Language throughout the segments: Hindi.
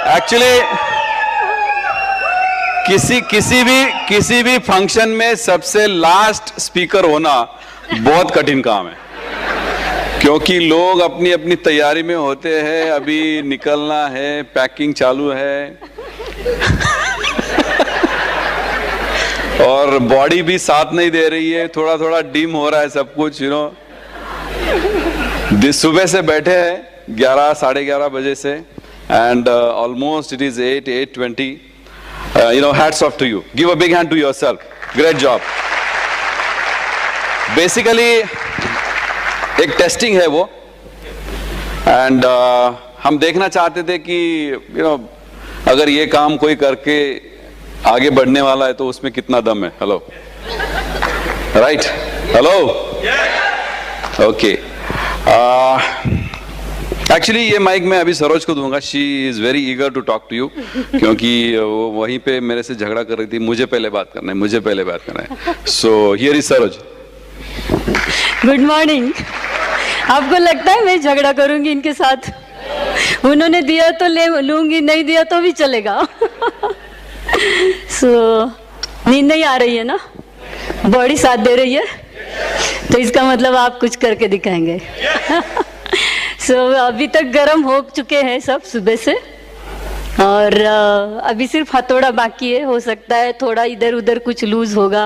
एक्चुअली किसी भी फंक्शन में सबसे लास्ट स्पीकर होना बहुत कठिन काम है, क्योंकि लोग अपनी अपनी तैयारी में होते हैं, अभी निकलना है, पैकिंग चालू है और बॉडी भी साथ नहीं दे रही है, थोड़ा थोड़ा डिम हो रहा है सब कुछ, यू नो। सुबह से बैठे हैं 11 साढ़े 11 बजे से, and almost it is 8:20. Hats off to you. Give a big hand to yourself. Great job. Basically एक टेस्टिंग है वो, एंड हम देखना चाहते थे कि अगर ये काम कोई करके आगे बढ़ने वाला है तो उसमें कितना दम है. Hello, right? Hello, okay. Actually ये माइक मैं अभी सरोज को दूंगा. She is very eager to talk to you, क्योंकि वो वहीं पे मेरे से झगड़ा कर रही थी, मुझे पहले बात करना है. So here is Saroj. Good morning. आपको लगता है मैं झगड़ा करूंगी इनके साथ? उन्होंने दिया तो ले लूंगी, नहीं दिया तो भी चलेगा. सो नींद नहीं आ रही है ना? बॉडी साथ दे रही है, तो इसका मतलब आप कुछ करके दिखाएंगे. अभी तक गर्म हो चुके हैं सब सुबह से, और अभी सिर्फ हथौड़ा बाकी है. हो सकता है थोड़ा इधर उधर कुछ लूज होगा,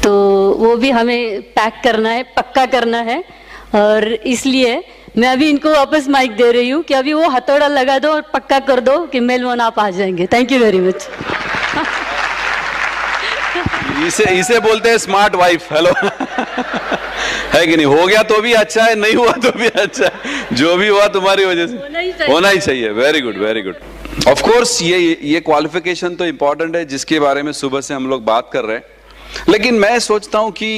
तो वो भी हमें पैक करना है, पक्का करना है. और इसलिए मैं अभी इनको वापस माइक दे रही हूँ कि अभी वो हथौड़ा लगा दो और पक्का कर दो कि मेलबोर्न आप आ जाएंगे. Thank you very much. इसे बोलते हैं स्मार्ट वाइफ. हेलो, है कि नहीं? हो गया तो भी अच्छा है, नहीं हुआ तो भी अच्छा है, जो भी हुआ तुम्हारी वजह से होना ही चाहिए. Very good, very good. Of course ये क्वालिफिकेशन तो इंपॉर्टेंट है, जिसके बारे में सुबह से हम लोग बात कर रहे हैं. लेकिन मैं सोचता हूं कि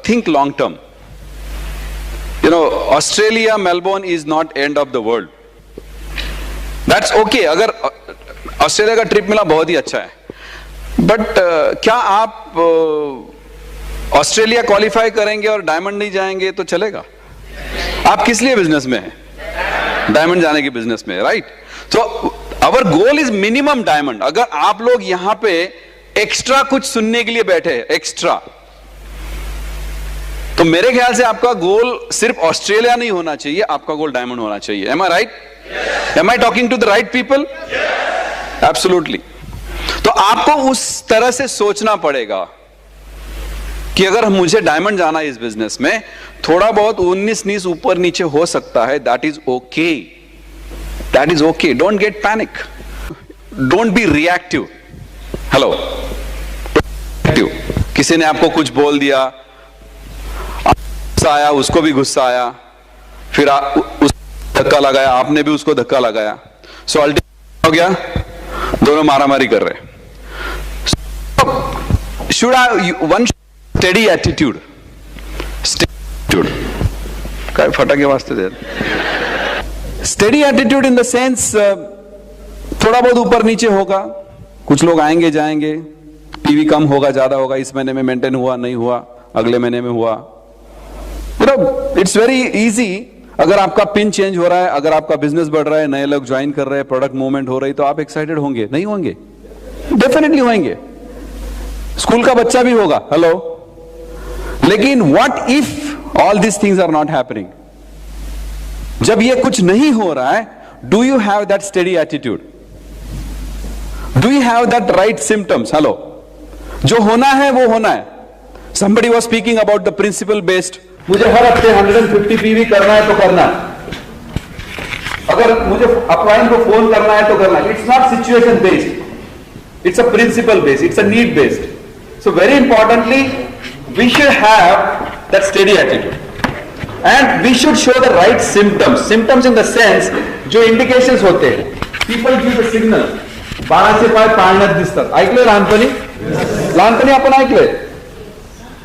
think long term. Australia, Melbourne is not end of the world. That's okay. अगर ऑस्ट्रेलिया का ट्रिप मिला बहुत ही अच्छा है, बट क्या आप ऑस्ट्रेलिया क्वालिफाई करेंगे और डायमंड नहीं जाएंगे तो चलेगा? आप किस लिए बिजनेस में हैं? डायमंड जाने के बिजनेस में, राइट? तो our goal is minimum diamond. अगर आप लोग यहां पे एक्स्ट्रा कुछ सुनने के लिए बैठे हैं, एक्स्ट्रा, तो मेरे ख्याल से आपका गोल सिर्फ ऑस्ट्रेलिया नहीं होना चाहिए, आपका गोल डायमंड होना चाहिए. Am I right? Am I talking to the right people? Absolutely. तो आपको उस तरह से सोचना पड़ेगा कि अगर मुझे डायमंड जाना है इस बिजनेस में, थोड़ा बहुत 19-20 ऊपर नीचे हो सकता है. That is okay. That is okay. Don't get panic. Don't be reactive. Hello, किसी ने आपको कुछ बोल दिया, गुस्सा आया, उसको भी गुस्सा आया, फिर धक्का लगाया, आपने भी उसको धक्का लगाया. सो अल्टीमेटली हो गया, दोनों मारामारी कर रहे. Should I one steady attitude. काय फटाके वाजते थे. Steady attitude in the sense थोड़ा बहुत ऊपर नीचे होगा, कुछ लोग आएंगे जाएंगे, पीवी कम होगा ज्यादा होगा, इस महीने में मेंटेन हुआ नहीं हुआ, अगले महीने में हुआ. It's very easy. अगर आपका पिन चेंज हो रहा है, अगर आपका बिजनेस बढ़ रहा है, नए लोग ज्वाइन कर रहे हैं, प्रोडक्ट मूवमेंट हो रही, तो आप एक्साइटेड होंगे नहीं होंगे? डेफिनेटली होंगे. स्कूल का बच्चा भी होगा. हेलो. लेकिन what if all this things are not happening? जब ये कुछ नहीं हो रहा है, do you have that steady attitude? Do you have that right symptoms? Hello. जो होना है वो होना है. somebody was speaking about the principle based. मुझे हर हफ्ते 150 पीवी करना है तो करना है. अगर मुझे अपलाइन को फोन करना है तो करना है. It's not situation based, it's a principle based, it's a need based. So very importantly we should have that steady attitude and we should show the right symptoms. Symptoms in the sense जो इंडिकेशंस होते हैं. People give the signal. बाळाचे पाय पाळण्यात दिसतात. ऐकलंय लहानपणी? लहानपणी आपण ऐकलंय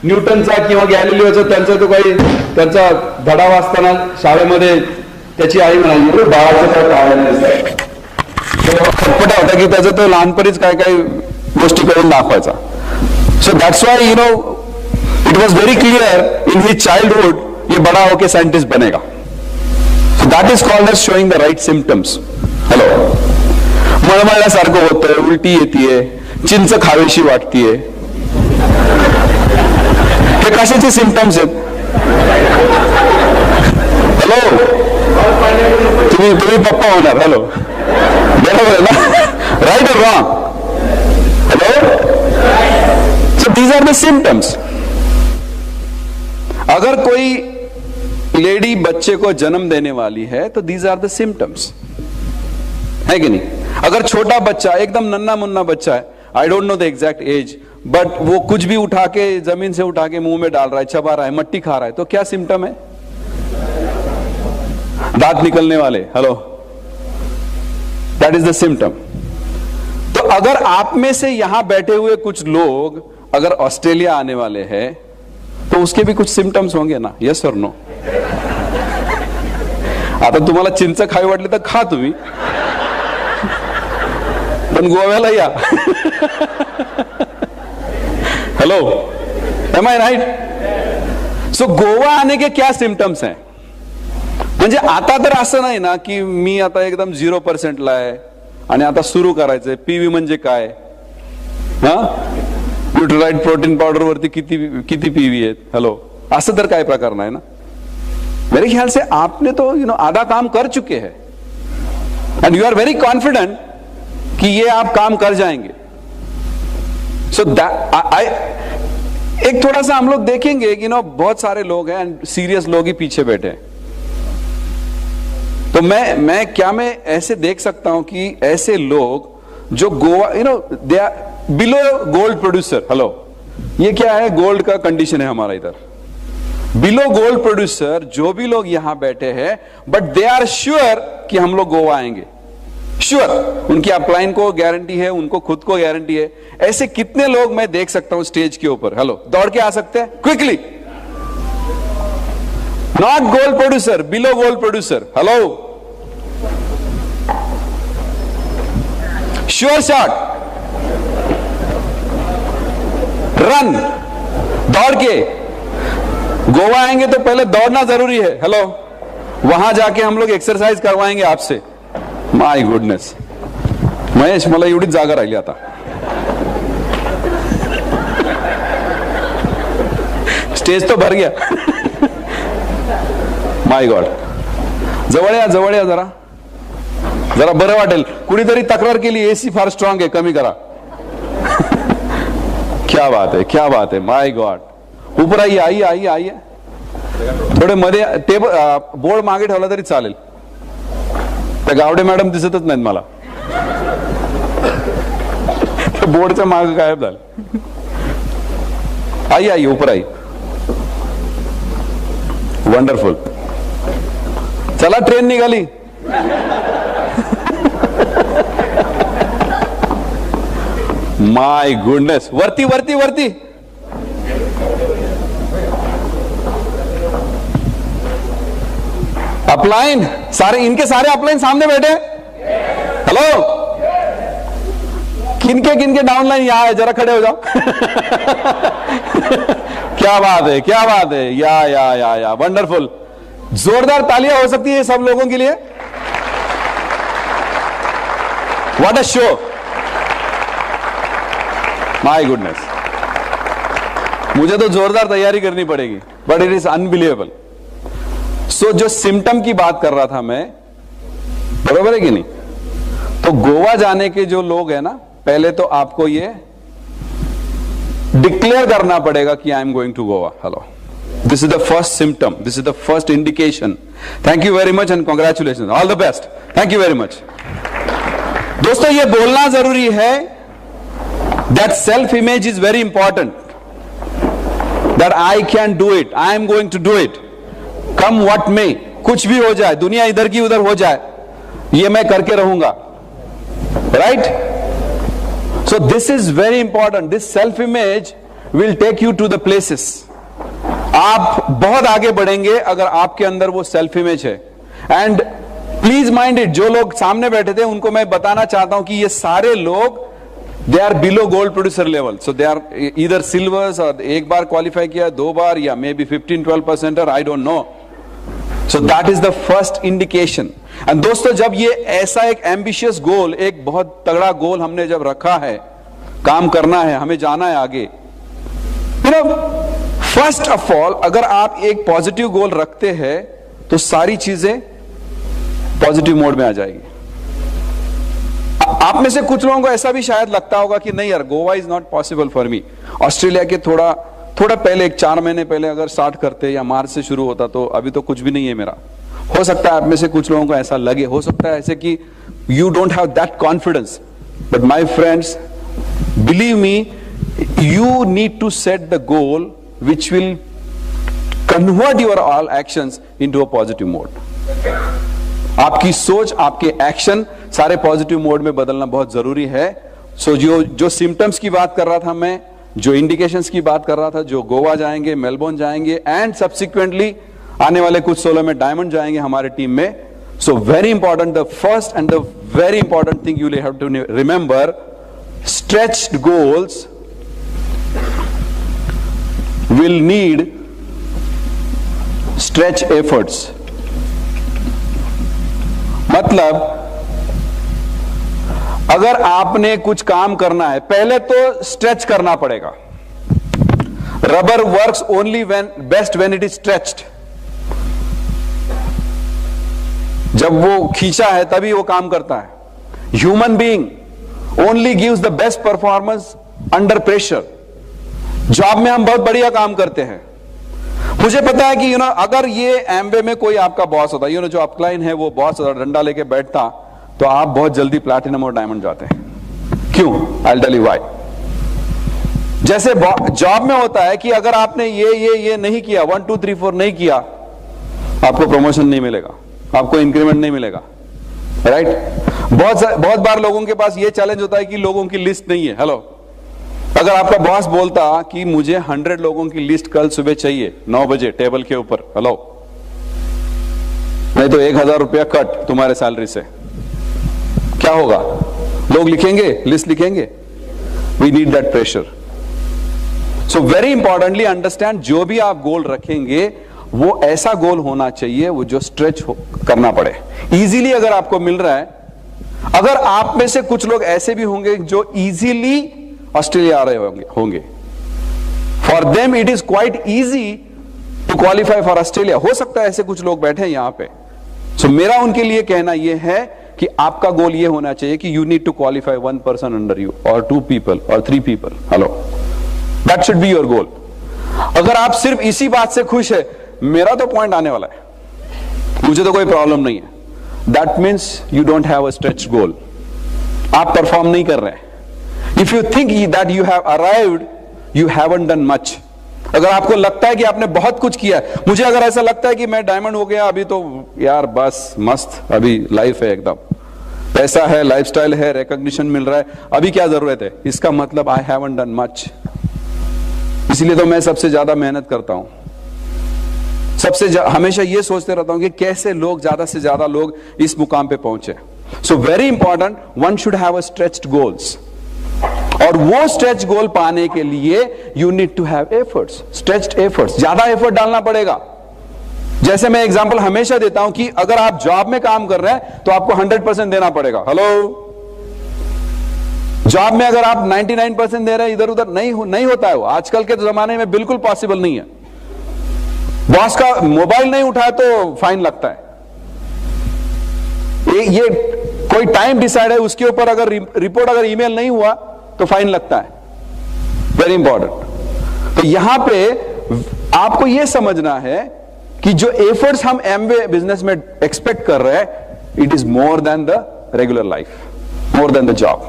न्यूटनचा किंवा गॅलिलिओचा. त्यांचा तो काही त्यांचा धडा वाचताना शाळेमध्ये त्याची आई म्हणाली बाळाचं काय पाळण्यात पटा होता की त्याचं तो लहानपणीच काय काय गोष्टी करून दाखवायचा. So that's why it was very clear in his childhood ये बड़ा होके साइंटिस्ट बनेगा. So that is called as showing the right symptoms. Hello. मळमळल्यासारखं होतंय, उलटी येतीये, चिंच खावीशी वाटतीये, हे कशाचे सिम्पटम्स आहेत? हॅलो, तुम्ही पप्पा होणार. हॅलो, बरोबर आहे ना? राईट और wrong? Hello, so these are the symptoms. अगर कोई लेडी बच्चे को जन्म देने वाली है तो दीज आर द सिम्टम्स, है कि नहीं? अगर छोटा बच्चा, एकदम नन्ना मुन्ना बच्चा है, आई don't know the exact as, but वो कुछ भी उठा के, जमीन से उठा के मुंह में डाल रहा है, चबा रहा है, मट्टी खा रहा है, तो क्या सिम्टम है? दांत निकलने वाले. Hello, that is the symptom. तो अगर आप में से यहां बैठे हुए कुछ लोग अगर ऑस्ट्रेलिया आने वाले हैं तो उसके भी कुछ सिम्टम्स होंगे ना? यस और नो? आता तुम्हाला चिंच खावी वाटली तर खा तुम्ही, पण गोव्याला या. Hello, am I right? सो गोवा आने के क्या सिम्टम्स हैं? म्हणजे आता तर असं नाही ना की मी आता एकदम 0% ला आहे आणि आता सुरू करायचंय. पीव्ही म्हणजे काय? हा, न्यूट्रलाइट प्रोटीन पावडर वरती किती पीव्ही आहेत? हेलो, असं तर काय प्रकार नाही ना. मेरे ख्याल से आपने तो आधा काम कर चुके हैं and you are very confident कि ये आप काम कर जाएंगे. सो एक थोड़ा सा हम लोग देखेंगे कि बहुत सारे लोग हैं एंड सीरियस लोग ही पीछे बैठे हैं. तो मैं ऐसे देख सकता हूं कि ऐसे लोग जो Goa they are below gold producer. Hello, ये क्या है? गोल्ड का कंडीशन है हमारा इधर. बिलो गोल्ड प्रोड्यूसर जो भी लोग यहां बैठे हैं, बट दे आर श्योर कि हम लोग गोवा आएंगे. श्योर, उनकी अपलाइन को गारंटी है, उनको खुद को गारंटी है. ऐसे कितने लोग मैं देख सकता हूं स्टेज के ऊपर? हेलो, दौड़ के आ सकते हैं quickly? Not gold producer, below gold producer. Hello, sure shot, run, दौड़ के. गोवा आएंगे तो पहले दौड़ना जरूरी है. हेलो, वहां जाके हम लोग एक्सरसाइज करवाएंगे आपसे. माय गुडनेस, महेश, मला एवढीच जागा राहिली आता. स्टेज तो भर गया. माय गॉड, जवळ या जरा जरा बरं वाटेल. कुणीतरी तक्रार केली, एसी फार स्ट्रॉंग आहे, कमी करा. क्या बात है, क्या बात है. माय गॉड, ऊपर आइए. थोडे मध्ये टेबल बोर्ड मागे ठेवला तरी चालेल. त्या गावडे मॅडम दिसतच नाहीत मला. बोर्डच्या मागे गायब झाले. आइए, ऊपर आई. वंडरफुल. चला, ट्रेन निघाली. माय गुडनेस, वरती. अपलाइन इनके सारे अपलाइन सामने बैठे. हेलो, किनके डाउनलाइन यहां है? जरा खड़े हो जाओ. क्या बात है. या वंडरफुल. जोरदार तालियां हो सकती है सब लोगों के लिए. What a show. My goodness, मुझे तो जोरदार तैयारी करनी पड़ेगी, बट इट इज अनबिलीवेबल. सो जो सिम्टम की बात कर रहा था मैं, बरोबर है कि नहीं? तो गोवा जाने के जो लोग हैं ना, पहले तो आपको ये डिक्लेयर करना पड़ेगा कि I am going to Goa. Hello, this is the first symptom, this is the first indication. Thank you very much and congratulation, all the best. Thank you very much. दोस्तों, ये बोलना जरूरी है that self image is very important, that I can do it, I am going to do it, come what may. कुछ भी हो जाए, दुनिया इधर की उधर हो जाए, ये मैं करके रहूंगा. right? So this is very important. This self image will take you to the places. आप बहुत आगे बढ़ेंगे अगर आपके अंदर वो सेल्फ इमेज है. एंड प्लीज माइंड इट, जो लोग सामने बैठे थे उनको मैं बताना चाहता हूं कि ये सारे लोग they are below gold producer level. So they are इधर सिल्वर्स, और एक बार क्वालिफाई किया, 2 बार, या maybe 15-12%, I don't know. So that is the first indication. And दोस्तों, जब ये ऐसा एक एम्बिशियस गोल, एक बहुत तगड़ा गोल हमने जब रखा है, काम करना है, हमें जाना है आगे, फर्स्ट ऑफ ऑल अगर आप एक पॉजिटिव गोल रखते हैं तो सारी चीजें पॉजिटिव मोड में आ जाएगी। आप में से कुछ लोगों को ऐसा भी शायद लगता होगा कि नहीं यार, Goa is not possible for me. Australia के थोड़ा पहले, एक 4 महीने पहले अगर स्टार्ट करते या मार्च से शुरू होता तो अभी तो कुछ भी नहीं है मेरा। हो सकता है आप में से कुछ लोगों को ऐसा लगे, हो सकता है ऐसे कि you don't have that confidence, but my friends, believe me, you need to set the goal which will convert your all actions into a positive mode. आपकी सोच, आपके एक्शन सारे पॉजिटिव मोड में बदलना बहुत जरूरी है। सो जो सिम्टम्स की बात कर रहा था मैं, जो इंडिकेशंस की बात कर रहा था, जो गोवा जाएंगे, मेलबोर्न जाएंगे एंड सब्सिक्वेंटली आने वाले कुछ 16 में डायमंड जाएंगे हमारे टीम में। So very important, the first and the very important thing you have to remember, stretched goals will need stretch efforts। मतलब अगर आपने कुछ काम करना है, पहले तो स्ट्रेच करना पड़ेगा। Rubber works only best when it is stretched. जब वो खींचा है तभी वो काम करता है। Human being only gives the best performance under pressure. Job में हम बहुत बढ़िया काम करते हैं। मुझे पता है कि अगर ये एमवे में कोई आपका बॉस होता, जो अपलाइन है वो बॉस होता, डंडा लेके बैठता, तो आप बहुत जल्दी प्लैटिनम और डायमंड जाते हैं। क्यों? I will tell you why. जैसे जॉब में होता है कि अगर आपने ये नहीं किया, 1 2 3 4 नहीं किया, आपको प्रमोशन नहीं मिलेगा, आपको इंक्रीमेंट नहीं मिलेगा, राइट? बहुत बार लोगों के पास ये चैलेंज होता है कि लोगों की लिस्ट नहीं है। हेलो, अगर आपका बॉस बोलता कि मुझे 100 लोगों की लिस्ट कल सुबह चाहिए 9 बजे टेबल के ऊपर, हेलो, नहीं तो 1000 रुपया कट तुम्हारे सैलरी से, क्या होगा? लोग लिखेंगे, लिस्ट लिखेंगे। We need that pressure. So very importantly understand, जो भी आप गोल रखेंगे वो ऐसा गोल होना चाहिए वो जो स्ट्रेच करना पड़े। इजीली अगर आपको मिल रहा है, अगर आप में से कुछ लोग ऐसे भी होंगे जो इजीली ऑस्ट्रेलिया आ रहे होंगे, for them it is quite easy to qualify for Australia. हो सकता है ऐसे कुछ लोग बैठे हैं यहां पे। सो मेरा उनके लिए कहना यह है कि आपका गोल यह होना चाहिए कि you need to qualify 1 person under you और 2 पीपल और 3 people. Hello, that should be your goal. अगर आप सिर्फ इसी बात से खुश है, मेरा तो पॉइंट आने वाला है, मुझे तो कोई प्रॉब्लम नहीं है, that means you don't have a stretch goal. आप परफॉर्म नहीं कर रहे हैं। If you think that you have arrived, you haven't done much. अगर आपको लगता है कि आपने बहुत कुछ किया, मुझे अगर ऐसा लगता है कि मैं डायमंड हो गया अभी, तो यार बस मस्त, अभी लाइफ है एकदम, पैसा है, लाइफस्टाइल है, रिकॉग्निशन मिल रहा है, अभी क्या जरूरत है, इसका मतलब आई हैवंट डन मच। इसलिए तो मैं सबसे ज्यादा मेहनत करता हूं, हमेशा ये सोचते रहता हूं कि कैसे लोग, ज्यादा से ज्यादा लोग इस मुकाम पे पहुंचे। So very important, one should have a stretched goals. और वो स्ट्रेच गोल पाने के लिए you need to have efforts, stretched efforts, ज्यादा एफर्ट डालना पड़ेगा। जैसे मैं एग्जांपल हमेशा देता हूं कि अगर आप जॉब में काम कर रहे हैं तो आपको 100% देना पड़ेगा। हेलो, जॉब में अगर आप 99% दे रहे हैं, इधर उधर नहीं होता है वो। आजकल के जमाने में बिल्कुल पॉसिबल नहीं है। बॉस का मोबाइल नहीं उठाया तो फाइन लगता है। ये कोई टाइम डिसाइड है, उसके ऊपर अगर रिपोर्ट अगर ईमेल नहीं हुआ तो फाइन लगता है। Very important. तो यहां पे आपको यह समझना है कि जो एफर्ट्स हम एमवे बिजनेस में एक्सपेक्ट कर रहे हैं, it is more than the regular life, more than the job.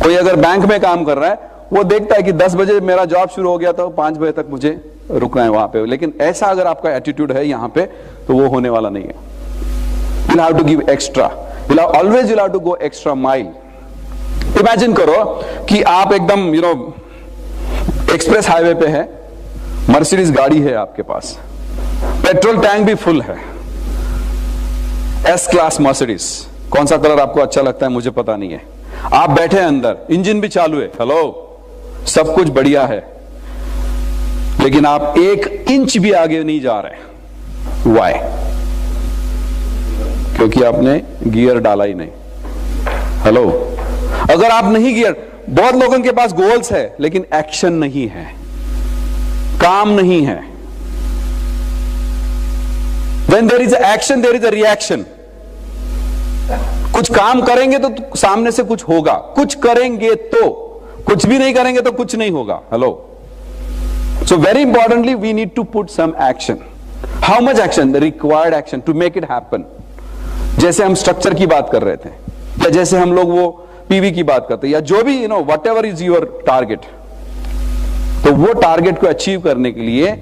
कोई अगर बैंक में काम कर रहा है, वो देखता है कि 10 बजे मेरा जॉब शुरू हो गया तो 5 बजे तक मुझे रुकना है वहां पे। लेकिन ऐसा अगर आपका एटीट्यूड है यहां पे, तो वो होने वाला नहीं है। you'll have to give extra, you'll have to go extra mile। Imagine करो कि आप एकदम एक्सप्रेस हाईवे पे है, मर्सिडीज गाड़ी है आपके पास, पेट्रोल टैंक भी फुल है, एस क्लास मर्सिडीज। कौन सा कलर आपको अच्छा लगता है मुझे पता नहीं है। आप बैठे हैं अंदर, इंजन भी चालू है, हेलो, सब कुछ बढ़िया है, लेकिन आप 1 इंच भी आगे नहीं जा रहे। वाई? क्योंकि आपने गियर डाला ही नहीं। हेलो, अगर आप नहीं गियर, बहुत लोगों के पास गोल्स है लेकिन एक्शन नहीं है, काम नहीं है। When there is a action, there is a reaction. कुछ काम करेंगे तो सामने से कुछ होगा, कुछ करेंगे तो, कुछ भी नहीं करेंगे तो कुछ नहीं होगा। Hello, so very importantly we need to put some action. How much action? The required action to make it happen. जैसे हम स्ट्रक्चर की बात कर रहे थे, या जैसे हम लोग वो पीवी की बात करते हैं, या जो भी whatever is your target, तो वो टारगेट को अचीव करने के लिए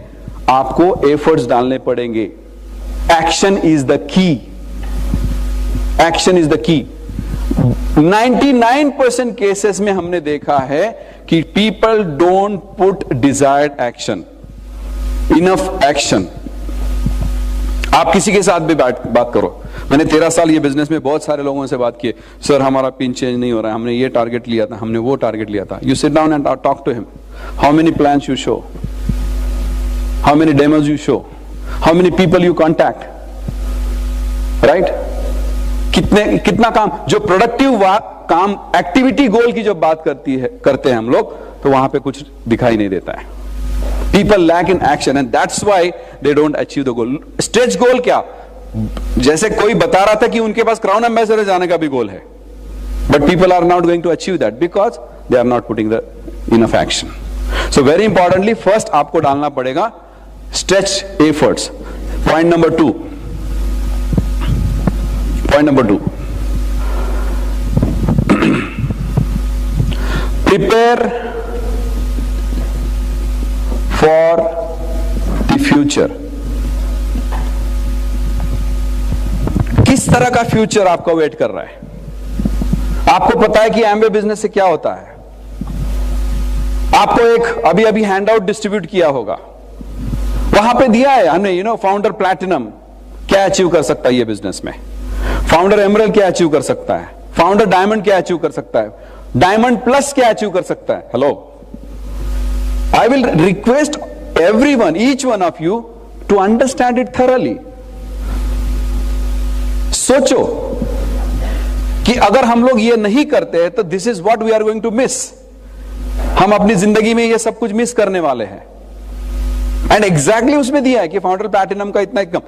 आपको एफर्ट्स डालने पड़ेंगे। Action is the key, action is the key. 99% cases में हमने देखा है कि people don't put desired action, enough action. आप किसी के साथ भी बात करो, मैंने 13 साल ये बिजनेस में बहुत सारे लोगों से बात की, सर हमारा पिन चेंज नहीं हो रहा है, हमने ये टारगेट लिया था, हमने वो टारगेट लिया था। You sit down and talk to him, how many plans you show, how many demos you show, how many people you contact, right? कितना काम, जो प्रोडक्टिव काम, एक्टिविटी गोल की जब बात करते हैं हम लोग, तो वहां पे कुछ दिखाई नहीं देता है। People lack in action and that's why they don't achieve the goal. Stretch goal क्या? जैसे कोई बता रहा था कि उनके पास क्राउन एम्बेसडर जाने का भी गोल है, but people are not going to achieve that because they are not putting the enough action. So very importantly first आपको डालना पड़ेगा stretch efforts. Point number 2, prepare for the future. किस तरह का फ्यूचर आपका वेट कर रहा है? आपको पता है कि एमवे बिजनेस से क्या होता है? आपको एक अभी हैंड आउट डिस्ट्रीब्यूट किया होगा, वहां पे दिया है हमने फाउंडर प्लैटिनम क्या अचीव कर सकता है ये बिजनेस में, फाउंडर एमरल्ड क्या अचीव कर सकता है, फाउंडर डायमंड क्या अचीव कर सकता है, डायमंड प्लस क्या अचीव कर सकता है। Hello, I will request everyone, each one of you to understand it thoroughly. सोचो कि अगर हम लोग ये नहीं करते तो this is what we are going to miss. हम अपनी जिंदगी में ये सब कुछ मिस करने वाले हैं। एंड एग्जैक्टली उसमें दिया है कि फाउंडर प्लैटिनम का इतना कम।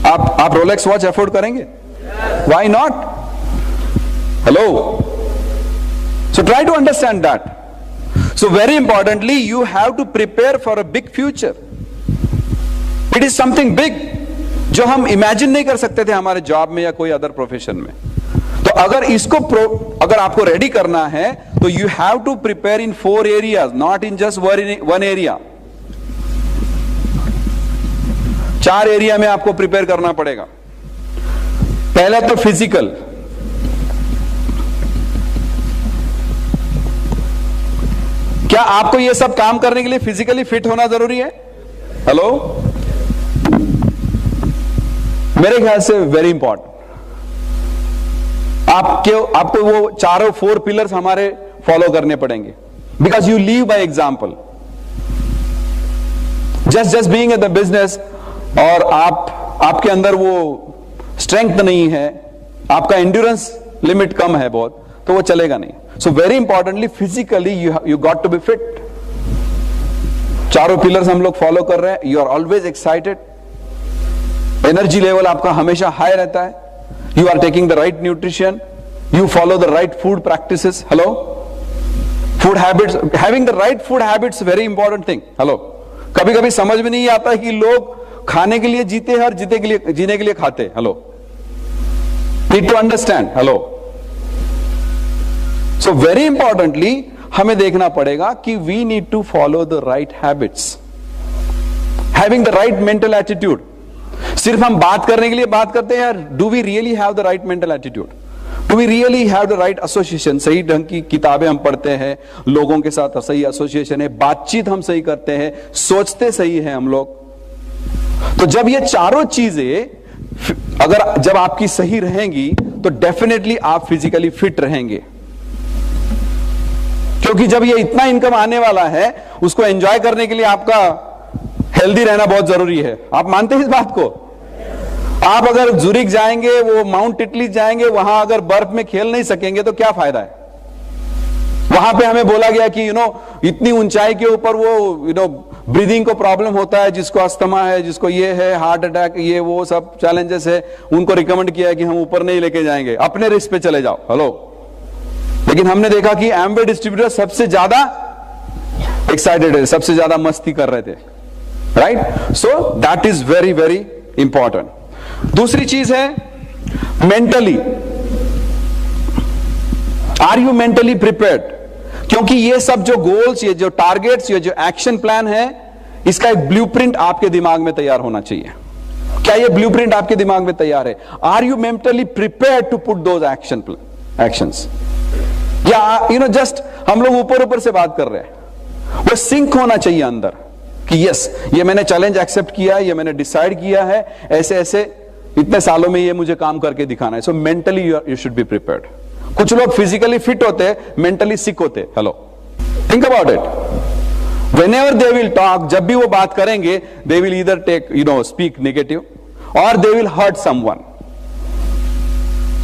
आप रोलेक्स वॉच अफोर्ड करेंगे? Why not? Hello, so try to understand that. So very importantly you have to prepare for a big future. It is something big जो हम इमेजिन नहीं कर सकते थे हमारे जॉब में या कोई अदर प्रोफेशन में। तो अगर अगर आपको रेडी करना है तो you have to prepare in 4 areas, not in just one area. 4 area में आपको प्रिपेयर करना पड़ेगा। पहला तो फिजिकल, क्या आपको यह सब काम करने के लिए फिजिकली फिट होना जरूरी है? हेलो, मेरे ख्याल से वेरी इंपॉर्टेंट। आपको वो 4 पिलर्स हमारे फॉलो करने पड़ेंगे because you leave by example. Just being in the business और आपके अंदर वो स्ट्रेंथ नहीं है, आपका एंड्योरेंस लिमिट कम है बहुत, तो वो चलेगा नहीं। So very importantly physically you got to be fit. 4 pillars हम लोग फॉलो कर रहे हैं। You are always excited, energy level आपका हमेशा हाई रहता है, you are taking the right nutrition, you follow the right food practices. Hello, food habits, having the right food habits very important thing. Hello, कभी कभी समझ में नहीं आता कि लोग खाने के लिए जीते हैं और जीने के लिए खाते। Hello, need to understand. Hello, so very importantly हमें देखना पड़ेगा कि we need to follow the right habits, having the right mental attitude. सिर्फ हम बात करने के लिए बात करते हैं यार, do we really have the right mental attitude? Do we really have the right association? सही ढंग की किताबें हम पढ़ते हैं, लोगों के साथ सही एसोसिएशन है, बातचीत हम सही करते हैं, सोचते सही है हम लोग। तो जब ये चारों चीजें जब आपकी सही रहेंगी तो डेफिनेटली आप फिजिकली फिट रहेंगे। क्योंकि जब ये इतना इनकम आने वाला है, उसको एंजॉय करने के लिए आपका हेल्दी रहना बहुत जरूरी है। आप मानते हैं इस बात को? आप अगर जुरिक जाएंगे, वो माउंट टिटली जाएंगे, वहां अगर बर्फ में खेल नहीं सकेंगे तो क्या फायदा है? वहां पे हमें बोला गया कि इतनी ऊंचाई के ऊपर वो ब्रीदिंग को प्रॉब्लम होता है, जिसको अस्थमा है, जिसको ये है, हार्ट अटैक, ये वो सब चैलेंजेस है, उनको रिकमेंड किया है कि हम ऊपर नहीं लेके जाएंगे, अपने रिस्क पे चले जाओ। हेलो, लेकिन हमने देखा कि एमवे डिस्ट्रीब्यूटर सबसे ज्यादा एक्साइटेड है, सबसे ज्यादा मस्ती कर रहे थे, right? So that is very very important. दूसरी चीज है mentally, are you mentally prepared? क्योंकि ये सब जो गोल्स, ये जो टारगेट्स, ये जो एक्शन प्लान है, इसका एक ब्लूप्रिंट आपके दिमाग में तैयार होना चाहिए। क्या ये ब्लूप्रिंट आपके दिमाग में तैयार है? Are you mentally prepared to put those actions? या जस्ट हम लोग ऊपर ऊपर से बात कर रहे हैं? वो सिंक होना चाहिए अंदर कि यस, ये मैंने चैलेंज एक्सेप्ट किया है, ये मैंने डिसाइड किया है, ऐसे ऐसे इतने सालों में ये मुझे काम करके दिखाना है। So mentally you should be prepared. कुछ लोग फिजिकली फिट होते, मेंटली सिक होते। Hello, think about it. Whenever they will talk, जब भी वो बात करेंगे, they will either take speak negative और they will hurt someone.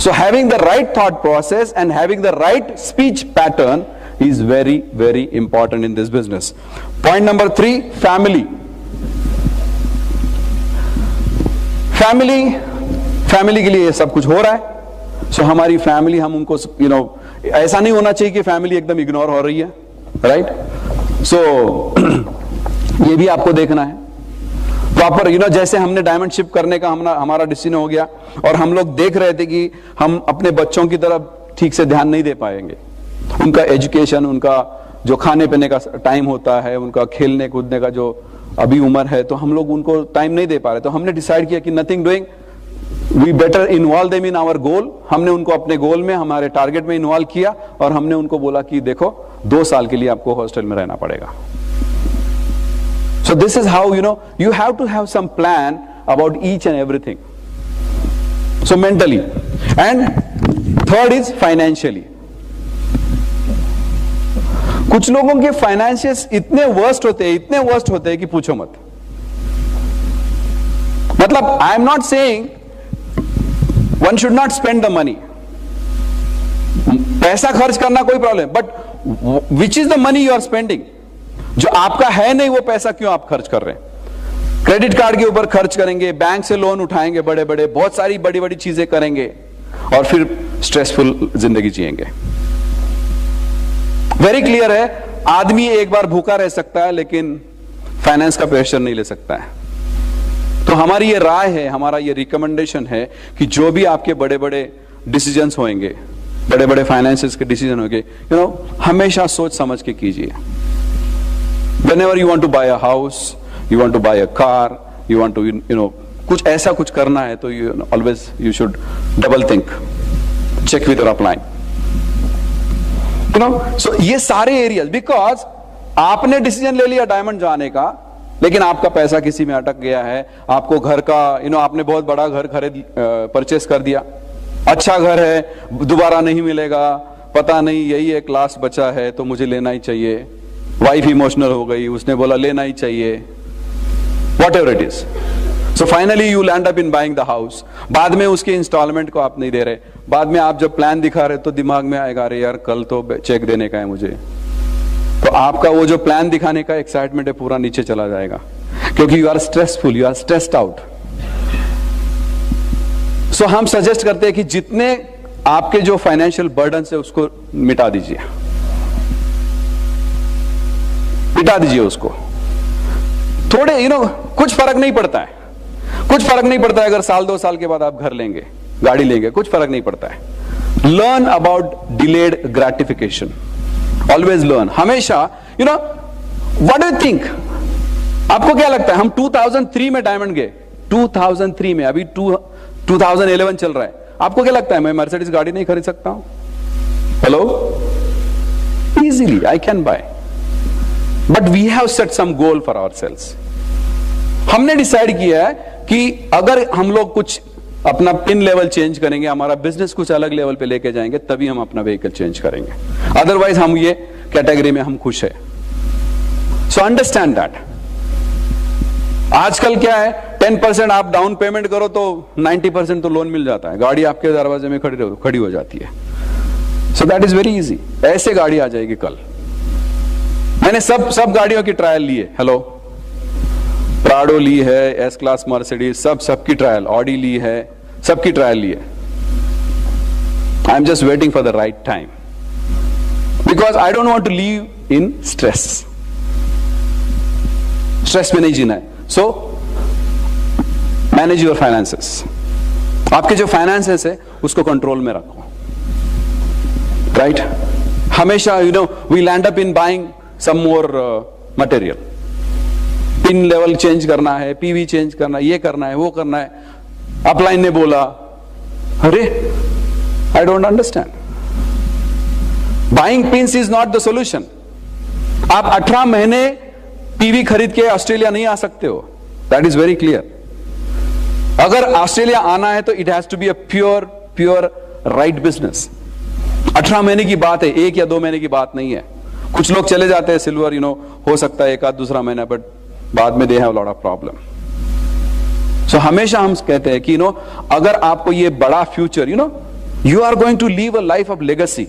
So having the right thought process and having the right speech pattern is very, very important in this business. Point number 3, family. Family के लिए ये सब कुछ हो रहा है। So हमारी फैमिली, हम उनको ऐसा नहीं होना चाहिए कि फैमिली एकदम इग्नोर हो रही है, राइट? So ये भी आपको देखना है प्रॉपर। जैसे हमने डायमंड शिप करने का हमारा डिसीजन हो गया और हम लोग देख रहे थे कि हम अपने बच्चों की तरफ ठीक से ध्यान नहीं दे पाएंगे। उनका एजुकेशन, उनका जो खाने पीने का टाइम होता है, उनका खेलने कूदने का जो अभी उम्र है, तो हम लोग उनको टाइम नहीं दे पा रहे। तो हमने डिसाइड किया कि nothing doing, we better involve them in our goal. हमने उनको अपने गोल में, हमारे टारगेट में इन्वॉल्व किया और हमने उनको बोला कि देखो 2 साल के लिए आपको हॉस्टल में रहना पड़ेगा। So this is how you have to have some plan about each and everything. So mentally, and third is financially. कुछ लोगों के फाइनेंशियल्स इतने वर्स्ट होते हैं कि पूछो मत। मतलब I am not saying one should not spend the money. पैसा खर्च करना कोई problem, but which is the money you are spending? जो आपका है नहीं वो पैसा क्यों आप खर्च कर रहे हैं? क्रेडिट कार्ड के ऊपर खर्च करेंगे, बैंक से लोन उठाएंगे बड़े बड़े, बहुत सारी बड़ी बड़ी चीजें करेंगे और फिर स्ट्रेसफुल जिंदगी जिएंगे। वेरी क्लियर है, आदमी एक बार भूखा रह सकता है लेकिन फाइनेंस का प्रेशर नहीं ले सकता है। तो हमारी ये राय है, हमारा ये रिकमेंडेशन है कि जो भी आपके बड़े बड़े डिसीजंस होंगे, बड़े बड़े फाइनेंसेस के डिसीजन होंगे, हमेशा सोच समझ के कीजिए। Whenever you want to buy a house, you want to buy a car, you want to कुछ ऐसा कुछ करना है तो always you should double think, check with your upline. So ये सारे एरियाज, बिकॉज आपने डिसीजन ले लिया डायमंड जाने का, लेकिन आपका पैसा किसी में अटक गया है। आपको घर का आपने बहुत बड़ा घर खरीद परचेस कर दिया, अच्छा घर है, दोबारा नहीं मिलेगा, पता नहीं यही एक लास्ट बचा है तो मुझे लेना ही चाहिए। वाइफ इमोशनल हो गई, उसने बोला लेना ही चाहिए, what ever it is. So finally you land up in buying the house. बाद में उसके इंस्टॉलमेंट को आप नहीं दे रहे, बाद में आप जब प्लान दिखा रहे तो दिमाग में आएगा अरे यार कल तो चेक देने का है मुझे, तो आपका वो जो प्लान दिखाने का एक्साइटमेंट है पूरा नीचे चला जाएगा, क्योंकि you are stressful, you are stressed out. So हम सजेस्ट करते हैं कि जितने आपके जो फाइनेंशियल बर्डन है उसको मिटा दीजिए, मिटा दीजिए उसको। थोड़े कुछ फर्क नहीं पड़ता है, कुछ फर्क नहीं पड़ता है अगर साल 2 साल के बाद आप घर लेंगे, गाड़ी लेंगे, कुछ फर्क नहीं पड़ता है। Learn about delayed gratification, always learn. हमेशा व्हाट डू यू थिंक, आपको क्या लगता है? हम 2003 में डायमंड गए, 2003 में, अभी 2011 चल रहा है, आपको क्या लगता है मैं मर्सिडीज गाड़ी नहीं खरीद सकता हूं? Hello, easily I can buy, but we have set some goal for ourselves. हमने डिसाइड किया है कि अगर हम लोग कुछ अपना पिन लेवल चेंज करेंगे, हमारा बिजनेस कुछ अलग लेवल पे लेके जाएंगे, तभी हम अपना व्हीकल चेंज करेंगे, अदरवाइज हम ये कैटेगरी में हम खुश है। So understand that. आजकल क्या है, 10% आप डाउन पेमेंट करो तो 90% तो लोन मिल जाता है, गाड़ी आपके दरवाजे में खड़ी हो जाती है। सो दैट इज वेरी इजी। ऐसे गाड़ी आ जाएगी कल। मैंने सब गाड़ियों की ट्रायल ली है। हेलो, प्राडो ली है, एस क्लास मर्सिडीज, सबकी ट्रायल, ऑडी ली है, सबकी ट्रायल ली है। I am just waiting for the right time, because I don't want to live in stress. Stress में नहीं जीना है। So manage your finances. आपके जो फाइनेंसेस है उसको कंट्रोल में रखो, राइट? हमेशा we land up in buying some more material. Pin level change करना है, पीवी चेंज करना है, ये करना है, वो करना है। अपलाइन ने बोला, अरे I don't understand. Buying pins is not the solution. आप 18 महीने पीवी खरीद के ऑस्ट्रेलिया नहीं आ सकते हो, दैट इज वेरी क्लियर। अगर ऑस्ट्रेलिया आना है तो it has to be a pure right business. 18 महीने की बात है, 1 या 2 महीने की बात नहीं है। कुछ लोग चले जाते हैं सिल्वर, हो सकता है 1 आध दूसरा महीना, बट बाद में they have lot of problem. So हमेशा हम कहते हैं कि अगर आपको ये बड़ा future, you are going to leave a life of legacy.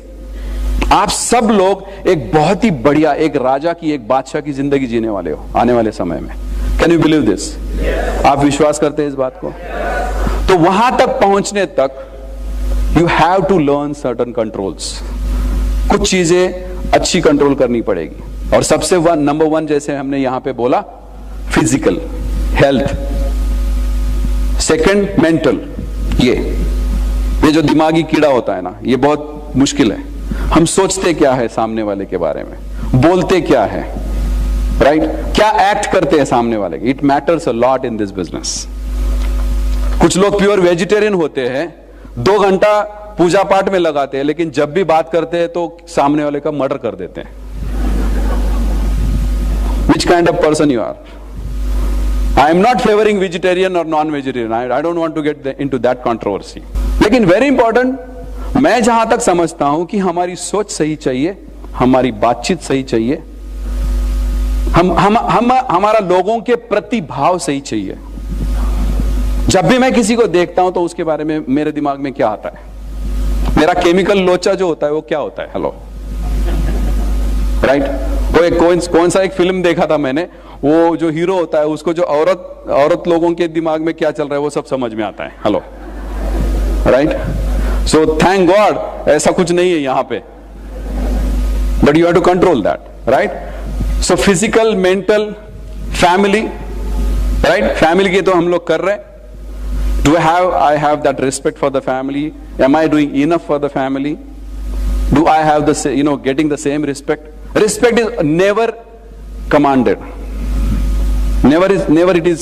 आप सब लोग एक बहुत ही बढ़िया, एक राजा की, एक बादशाह की जिंदगी जीने वाले हो आने वाले समय में। Can you believe this? आप विश्वास करते हैं इस बात को? तो वहां तक पहुंचने तक you have to learn certain controls. कुछ चीजें अच्छी कंट्रोल करनी पड़ेगी, और सबसे नंबर 1 जैसे हमने यहां पे बोला, फिजिकल हेल्थ, सेकंड मेंटल। ये जो दिमागी कीड़ा होता है ना, ये बहुत मुश्किल है। हम सोचते क्या है सामने वाले के बारे में, बोलते क्या है, राइट? क्या एक्ट करते हैं सामने वाले के, it matters a lot in this business. कुछ लोग प्योर वेजिटेरियन होते हैं, 2 घंटा पूजा पाठ में लगाते हैं, लेकिन जब भी बात करते हैं तो सामने वाले का मर्डर कर देते हैं। Which kind of person you are? I am not favoring vegetarian or non-vegetarian. I don't want to get into that controversy. लेकिन very important, मैं जहां तक समझता हूं कि हमारी सोच सही चाहिए, हमारी बातचीत सही चाहिए, हमारा लोगों के प्रति भाव सही चाहिए। जब भी मैं किसी को देखता हूं तो उसके बारे में मेरे दिमाग में क्या आता है, मेरा केमिकल लोचा जो होता है वो क्या होता है? Hello, right? वो एक कौन सा एक फिल्म देखा था मैंने, वो जो हीरो होता है उसको जो औरत लोगों के दिमाग में क्या चल रहा है वो सब समझ में आता है। Hello, right? So thank God ऐसा कुछ नहीं है यहां पे, but you have to control that, right? So physical, mental, family, right? Family के तो हम लोग कर रहे हैं। Do I have that respect for the family? Am I doing enough for the family? Do I have the getting the same respect? Respect is never commanded. Never it is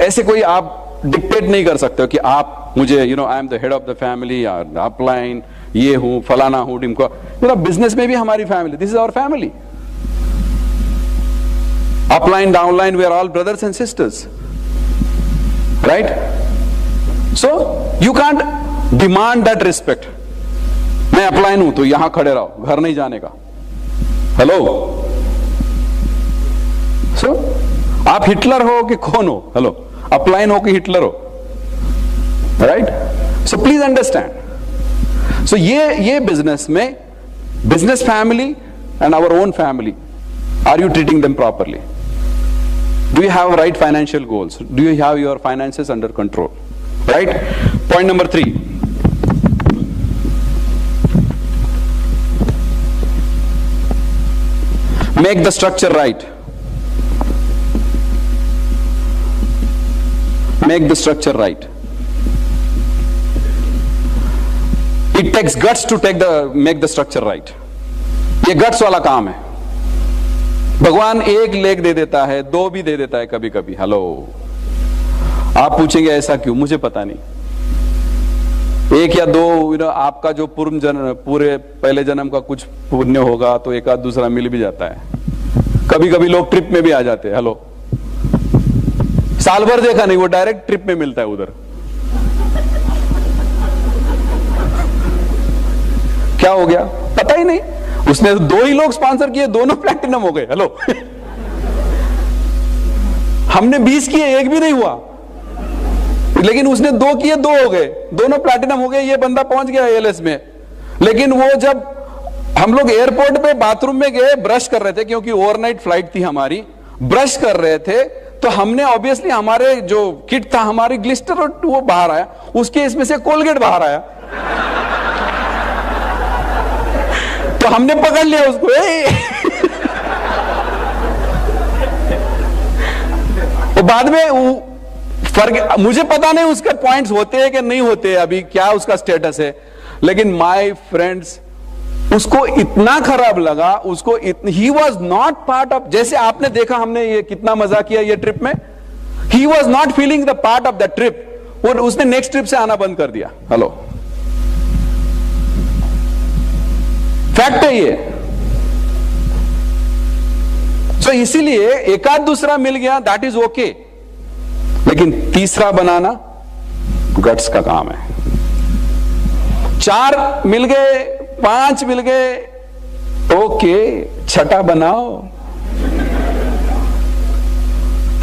ऐसे कोई आप डिक्टेट नहीं कर सकते हो कि आप मुझे I am the head of the family या अपलाइन ये हूं, फलाना हूं, टिमको। बिजनेस में भी हमारी family, this is our family. Upline, downline, we are all brothers and sisters, right? So you can't demand that respect. मैं अपलाइन हूं तो यहां खड़े रहो, घर नहीं जाने का। हेलो, सो आप हिटलर हो कि कौन हो? हेलो, अपलाइन हो कि हिटलर हो? Right? So please understand. So ये बिजनेस में, business family and our own family, are you treating them properly? Do you have right financial goals? Do you have your finances under control? Right? Point number 3. Make the structure right. Make the structure right. It takes guts to make the structure right. ये guts वाला काम है। भगवान 1 लेग दे देता है, 2 भी दे देता है कभी कभी। हेलो, आप पूछेंगे ऐसा क्यों? मुझे पता नहीं। 1 या 2 आपका जो पूरे पहले जन्म का कुछ पुण्य होगा तो 1 आध दूसरा मिल भी जाता है। कभी कभी लोग ट्रिप में भी आ जाते हैं। हेलो, साल भर देखा नहीं, वो डायरेक्ट ट्रिप में मिलता है उधर। क्या हो गया पता ही नहीं, उसने 2 ही लोग स्पॉन्सर किए, दोनों प्लैटिनम हो गए। हेलो हमने 20 किए, एक भी नहीं हुआ, लेकिन उसने 2 किए, 2 हो गए, दोनों प्लैटिनम हो गए, ये बंदा पहुंच गया एएलएस में। लेकिन वो जब हम लोग एयरपोर्ट पे बाथरूम में गए, ब्रश कर रहे थे, क्योंकि ओवरनाइट फ्लाइट थी हमारी, ब्रश कर रहे थे, तो हमने ऑब्वियसली हमारे जो किट था, हमारी ग्लिस्टर और वो बाहर आया, उसके इसमें से कोलगेट बाहर आया, तो हमने पकड़ लिया उसको। तो बाद में फर्क, मुझे पता नहीं उसके पॉइंट्स होते हैं कि नहीं होते, अभी क्या उसका स्टेटस है, लेकिन माय फ्रेंड्स, उसको इतना खराब लगा, उसको he was not part of, जैसे आपने देखा हमने ये कितना मजा किया ये ट्रिप में, he was not feeling the part of the trip, और उसने नेक्स्ट ट्रिप से आना बंद कर दिया। हेलो, फैक्ट है ये। तो इसीलिए एक आध दूसरा मिल गया, दैट इज ओके, लेकिन तीसरा बनाना गट्स का काम है। 4 मिल गए, 5 मिल गए, ओके, छठा बनाओ,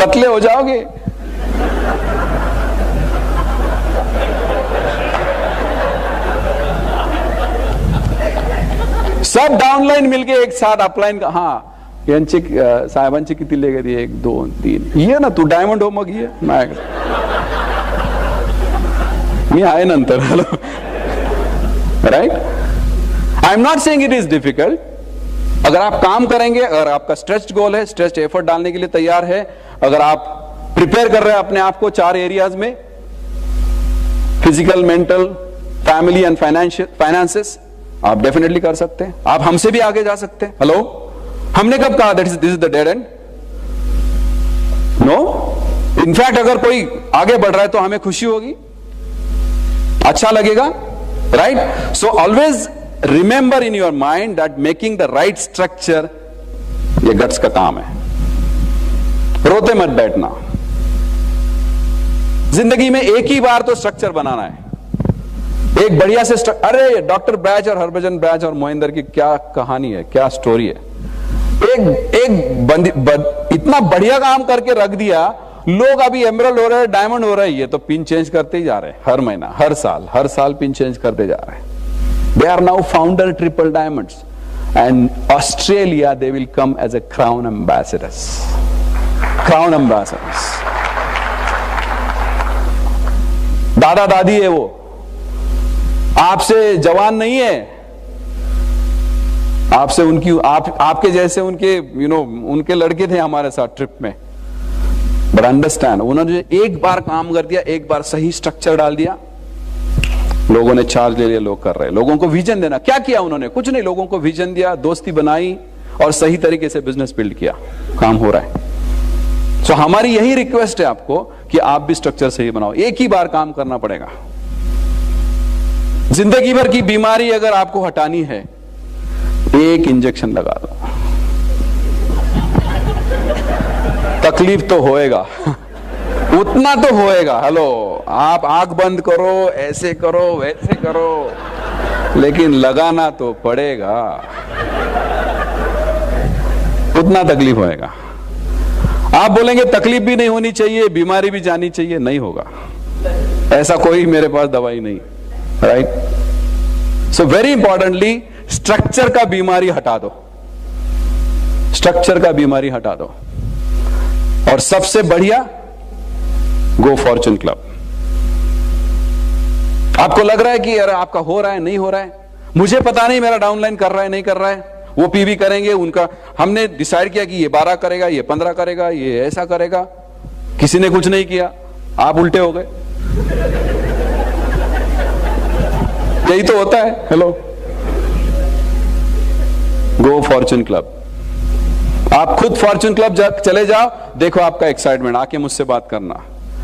पतले हो जाओगे। सब डाउनलाइन मिलके एक साथ अपलाइन का, हाँ यांची साहेबांची किती लेगे ती, 1 2 3, ये ना तू डायमंड हो, मग ये मी आहे नंतर। Hello, right? I am not saying it is difficult. अगर आप काम करेंगे, अगर आपका स्ट्रेच्ड गोल है, स्ट्रेच्ड एफर्ट डालने के लिए तैयार है, अगर आप प्रिपेयर कर रहे हैं अपने आप को 4 एरियाज में, physical, mental, family and finances, आप डेफिनेटली कर सकते हैं। आप हमसे भी आगे जा सकते हैं। हेलो, हमने कब कहा this is the dead end? No, in fact अगर कोई आगे बढ़ रहा है तो हमें खुशी होगी, अच्छा लगेगा, right? So always remember in your mind that making the right structure, ये गट्स का काम है। रोते मत बैठना, जिंदगी में एक ही बार तो स्ट्रक्चर बनाना है, एक बढ़िया से अरे डॉक्टर बैच और हरभजन बैच और मोहिंदर की क्या कहानी है, क्या स्टोरी है। इतना बढ़िया काम करके रख दिया, लोग अभी एमरल्ड हो रहे हैं, डायमंड हो रहे हैं, ये तो पिन चेंज करते ही जा रहे हैं, हर महीना, हर साल पिन चेंज करते जा रहे हैं। They are now founder triple diamonds, and Australia they will come as a crown ambassadors, crown ambassadors. दादा दादी है वो, आपसे जवान नहीं है, आपसे उनकी आपके जैसे उनके उनके लड़के थे हमारे साथ ट्रिप में। बट अंडरस्टैंड, उन्होंने एक बार काम कर दिया, एक बार सही स्ट्रक्चर डाल दिया, लोगों ने चार्ज ले लिया, लोग कर रहे हैं। लोगों को विजन देना, क्या किया उन्होंने? कुछ नहीं, लोगों को विजन दिया, दोस्ती बनाई और सही तरीके से बिजनेस बिल्ड किया, काम हो रहा है। सो हमारी यही रिक्वेस्ट है आपको कि आप भी स्ट्रक्चर सही बनाओ। एक ही बार काम करना पड़ेगा। जिंदगी भर की बीमारी अगर आपको हटानी है, एक इंजेक्शन लगा दो, तकलीफ तो होएगा, उतना तो होएगा। हेलो, आप आंख बंद करो, ऐसे करो, वैसे करो, लेकिन लगाना तो पड़ेगा, उतना तकलीफ होएगा। आप बोलेंगे तकलीफ भी नहीं होनी चाहिए, बीमारी भी जानी चाहिए, नहीं होगा, ऐसा कोई मेरे पास दवाई नहीं, राइट? सो वेरी इंपॉर्टेंटली, स्ट्रक्चर का बीमारी हटा दो, स्ट्रक्चर का बीमारी हटा दो। और सबसे बढ़िया, गो फॉर्चून क्लब। आपको लग रहा है कि यार आपका हो रहा है, नहीं हो रहा है, मुझे पता नहीं मेरा डाउनलाइन कर रहा है, नहीं कर रहा है, वो पीवी करेंगे, उनका हमने डिसाइड किया कि ये 12 करेगा, ये 15 करेगा, ये ऐसा करेगा, किसी ने कुछ नहीं किया, आप उल्टे हो गए। यही तो होता है। हेलो, गो फॉर्चून क्लब। आप खुद फॉर्चून क्लब चले जाओ, देखो आपका एक्साइटमेंट, आके मुझसे बात करना,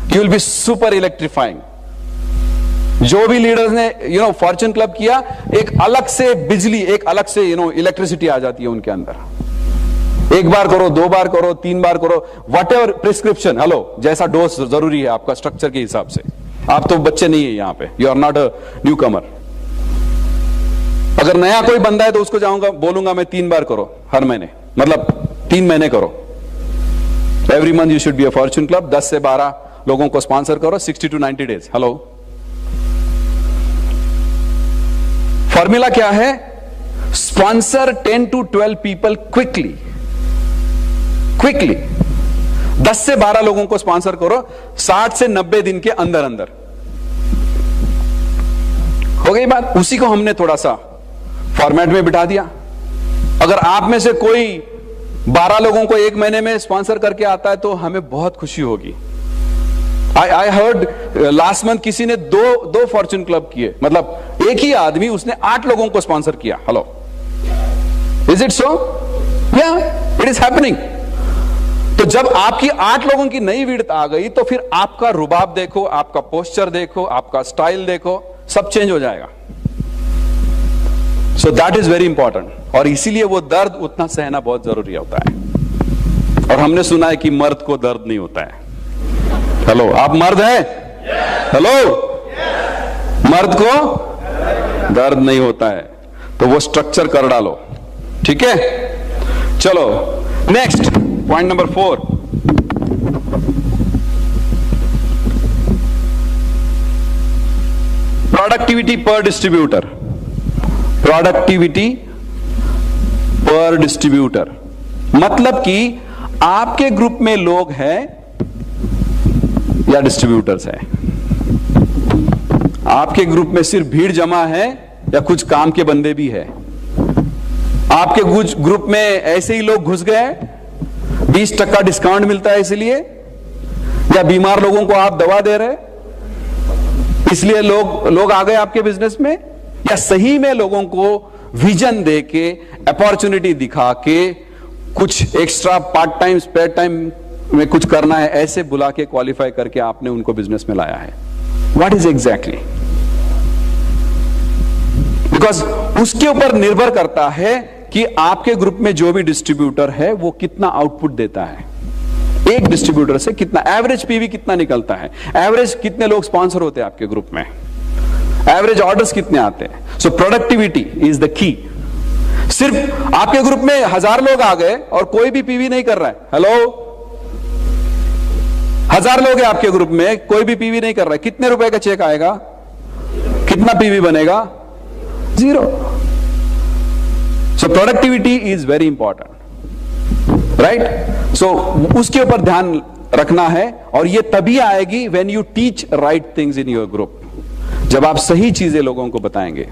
you will be super electrifying. जो भी लीडर्स ने फॉर्चून क्लब किया, एक अलग से बिजली, एक अलग से इलेक्ट्रिसिटी आ जाती है उनके अंदर। एक बार करो, 2 बार करो, 3 बार करो, वट एवर प्रिस्क्रिप्शन, हेलो, जैसा डोज जरूरी है आपका स्ट्रक्चर के हिसाब से। आप तो बच्चे नहीं है यहाँ पे, you are not a newcomer. अगर नया कोई बंदा है तो उसको जाऊंगा, बोलूंगा मैं 3 बार करो हर महीने, मतलब 3 महीने करो, every month you should be a Fortune club, 10 से 12 लोगों को स्पॉन्सर करो, 60 to 90 डेज। हेलो, फॉर्मूला क्या है? स्पॉन्सर 10 to 12 पीपल क्विकली 10 से 12 लोगों को स्पॉन्सर करो 60 से 90 दिन के अंदर अंदर। हो गई बात। उसी को हमने थोड़ा सा फॉर्मेट में बिठा दिया। अगर आप में से कोई 12 लोगों को एक महीने में स्पॉन्सर करके आता है तो हमें बहुत खुशी होगी। आई हर्ड लास्ट मंथ किसी ने दो फॉर्च्यून क्लब किए, मतलब एक ही आदमी उसने 8 लोगों को स्पॉन्सर किया। Hello, is it so? या इट इज हैपनिंग। तो जब आपकी 8 लोगों की नई विड्थ आ गई तो फिर आपका रुबाब देखो, आपका पोस्चर देखो, आपका स्टाइल देखो, सब चेंज हो जाएगा। सो दैट इज वेरी इंपॉर्टेंट। और इसीलिए वो दर्द उतना सहना बहुत जरूरी होता है। और हमने सुना है कि मर्द को दर्द नहीं होता है। हेलो, आप मर्द हैं? हेलो, मर्द को दर्द नहीं होता है, तो वो स्ट्रक्चर कर डालो। ठीक है, चलो नेक्स्ट पॉइंट नंबर 4। प्रोडक्टिविटी पर डिस्ट्रीब्यूटर। प्रोडक्टिविटी पर डिस्ट्रीब्यूटर मतलब कि आपके ग्रुप में लोग हैं या डिस्ट्रीब्यूटर्स हैं? आपके ग्रुप में सिर्फ भीड़ जमा है या कुछ काम के बंदे भी है? आपके ग्रुप में ऐसे ही लोग घुस गए, 20% डिस्काउंट मिलता है इसलिए, या बीमार लोगों को आप दवा दे रहे इसलिए लोग आ गए आपके बिजनेस में, या सही में लोगों को विजन दे के, अपॉर्चुनिटी दिखा के, कुछ extra part time spare time में कुछ करना है ऐसे बुला के क्वालिफाई करके आपने उनको बिजनेस में लाया है? What is exactly? बिकॉज उसके ऊपर निर्भर करता है कि आपके ग्रुप में जो भी डिस्ट्रीब्यूटर है वो कितना आउटपुट देता है। एक डिस्ट्रीब्यूटर से कितना एवरेज पीवी कितना निकलता है, एवरेज कितने लोग स्पॉन्सर होते हैं आपके ग्रुप में, एवरेज ऑर्डर्स कितने आते हैं। सो प्रोडक्टिविटी इज द की। सिर्फ आपके ग्रुप में 1000 लोग आ गए और कोई भी पीवी नहीं कर रहा है। हेलो, 1000 लोग हैं आपके ग्रुप में, कोई भी पीवी नहीं कर रहा है, कितने रुपए का चेक आएगा? कितना पीवी बनेगा? 0। So productivity is very important, right? So उसके ऊपर ध्यान रखना है। और ये तभी आएगी when you teach right things in your group. जब आप सही चीजें लोगों को बताएंगे,